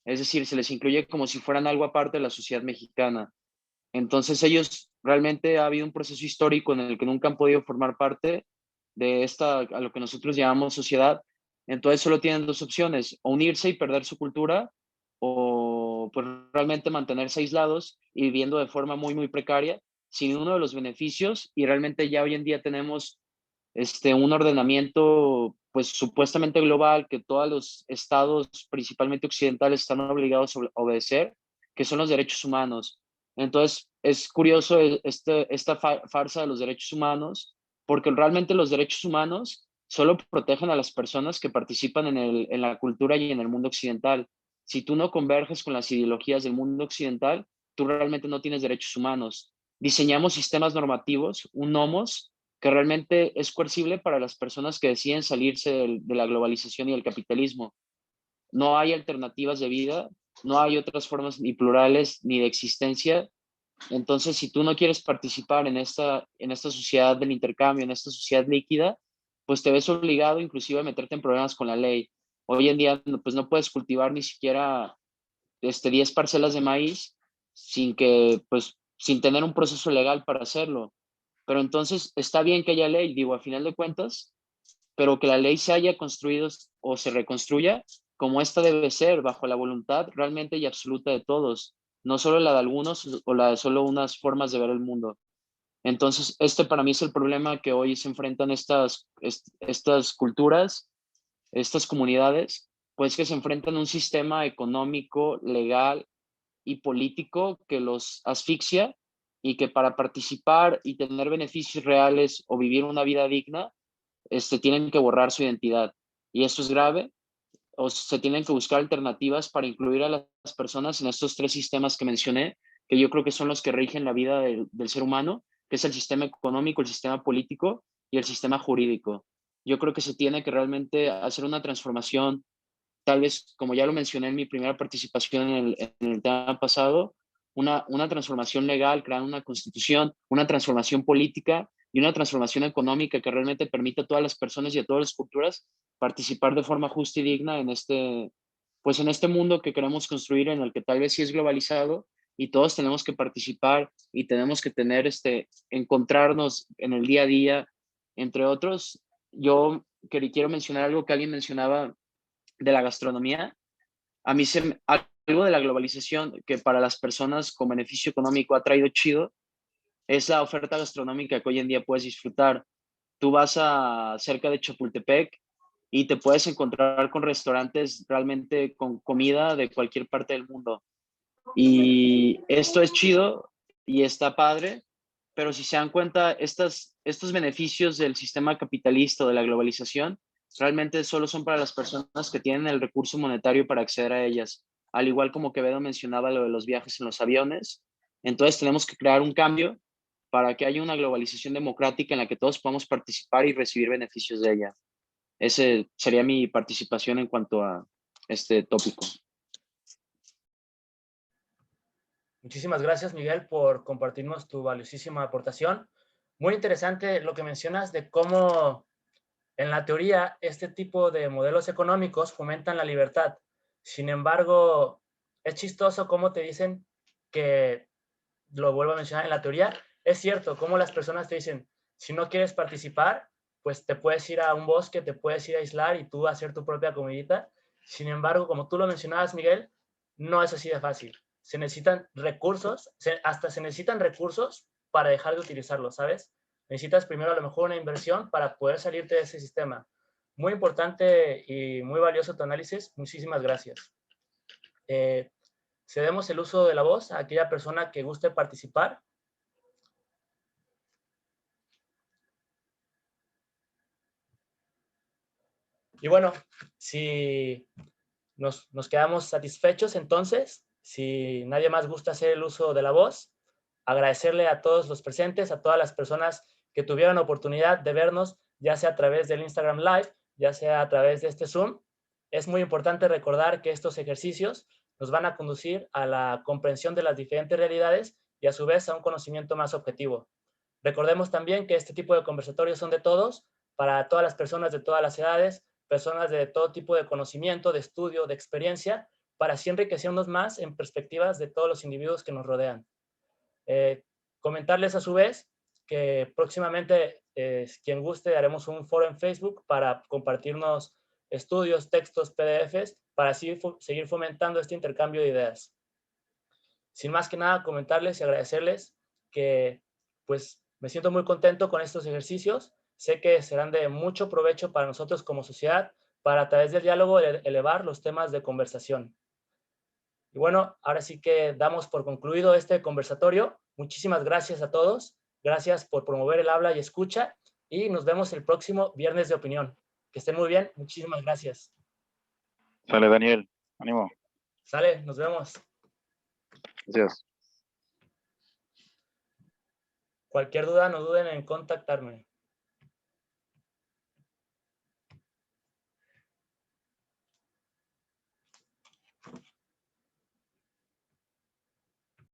Es decir, se les incluye como si fueran algo aparte de la sociedad mexicana. Entonces ellos realmente ha habido un proceso histórico en el que nunca han podido formar parte de a lo que nosotros llamamos sociedad. Entonces solo tienen dos opciones, o unirse y perder su cultura, o pues realmente mantenerse aislados y viviendo de forma muy, muy precaria, sin uno de los beneficios. Y realmente ya hoy en día tenemos un ordenamiento pues supuestamente global que todos los estados, principalmente occidentales, están obligados a obedecer, que son los derechos humanos. Entonces es curioso esta farsa de los derechos humanos, porque realmente los derechos humanos solo protegen a las personas que participan en la cultura y en el mundo occidental. Si tú no converges con las ideologías del mundo occidental, tú realmente no tienes derechos humanos. Diseñamos sistemas normativos, un nomos, que realmente es coercible para las personas que deciden salirse de la globalización y del capitalismo. No hay alternativas de vida, no hay otras formas ni plurales ni de existencia. Entonces, si tú no quieres participar en esta sociedad del intercambio, en esta sociedad líquida, pues te ves obligado inclusive a meterte en problemas con la ley. Hoy en día, pues no puedes cultivar ni siquiera 10 parcelas de maíz sin tener un proceso legal para hacerlo. Pero entonces está bien que haya ley, digo, a final de cuentas, pero que la ley se haya construido o se reconstruya como esta debe ser, bajo la voluntad realmente y absoluta de todos, no solo la de algunos o la de solo unas formas de ver el mundo. Entonces, para mí es el problema que hoy se enfrentan estas culturas, estas comunidades, pues que se enfrentan a un sistema económico, legal y político que los asfixia y que para participar y tener beneficios reales o vivir una vida digna, tienen que borrar su identidad. Y esto es grave, o se tienen que buscar alternativas para incluir a las personas en estos tres sistemas que mencioné, que yo creo que son los que rigen la vida del ser humano, que es el sistema económico, el sistema político y el sistema jurídico. Yo creo que se tiene que realmente hacer una transformación, tal vez, como ya lo mencioné en mi primera participación en el tema pasado, una transformación legal, crear una constitución, una transformación política y una transformación económica que realmente permita a todas las personas y a todas las culturas participar de forma justa y digna en este mundo que queremos construir, en el que tal vez sí es globalizado y todos tenemos que participar y tenemos que tener encontrarnos en el día a día, entre otros. Yo quiero mencionar algo que alguien mencionaba de la gastronomía. A mí algo de la globalización que para las personas con beneficio económico ha traído chido es la oferta gastronómica que hoy en día puedes disfrutar. Tú vas cerca de Chapultepec y te puedes encontrar con restaurantes realmente con comida de cualquier parte del mundo. Y esto es chido y está padre, pero si se dan cuenta, estos beneficios del sistema capitalista o de la globalización realmente solo son para las personas que tienen el recurso monetario para acceder a ellas. Al igual como Quevedo mencionaba lo de los viajes en los aviones. Entonces tenemos que crear un cambio para que haya una globalización democrática en la que todos podamos participar y recibir beneficios de ella. Ese sería mi participación en cuanto a este tópico. Muchísimas gracias, Miguel, por compartirnos tu valiosísima aportación. Muy interesante lo que mencionas de cómo En la teoría, este tipo de modelos económicos fomentan la libertad. Sin embargo, es chistoso cómo te dicen que, lo vuelvo a mencionar, en la teoría es cierto, cómo las personas te dicen, si no quieres participar, pues te puedes ir a un bosque, te puedes ir a aislar y tú hacer tu propia comidita. Sin embargo, como tú lo mencionabas, Miguel, no es así de fácil. Se necesitan recursos, hasta se necesitan recursos para dejar de utilizarlos, ¿sabes? Necesitas primero a lo mejor una inversión para poder salirte de ese sistema. Muy importante y muy valioso tu análisis. Muchísimas gracias. Cedemos el uso de la voz a aquella persona que guste participar. Y bueno, si nos quedamos satisfechos, entonces, si nadie más gusta hacer el uso de la voz, agradecerle a todos los presentes, a todas las personas que tuvieron oportunidad de vernos, ya sea a través del Instagram Live, ya sea a través de este Zoom. Es muy importante recordar que estos ejercicios nos van a conducir a la comprensión de las diferentes realidades y a su vez a un conocimiento más objetivo. Recordemos también que este tipo de conversatorios son de todos, para todas las personas de todas las edades, personas de todo tipo de conocimiento, de estudio, de experiencia, para así enriquecernos más en perspectivas de todos los individuos que nos rodean. Comentarles a su vez que próximamente, quien guste, haremos un foro en Facebook para compartirnos estudios, textos, PDFs, para así seguir fomentando este intercambio de ideas. Sin más que nada, comentarles y agradecerles que pues me siento muy contento con estos ejercicios. Sé que serán de mucho provecho para nosotros como sociedad, para a través del diálogo elevar los temas de conversación. Y bueno, ahora sí que damos por concluido este conversatorio. Muchísimas gracias a todos. Gracias por promover el habla y escucha. Y nos vemos el próximo viernes de opinión. Que estén muy bien. Muchísimas gracias. Sale, Daniel. Ánimo. Sale, nos vemos. Gracias. Cualquier duda, no duden en contactarme.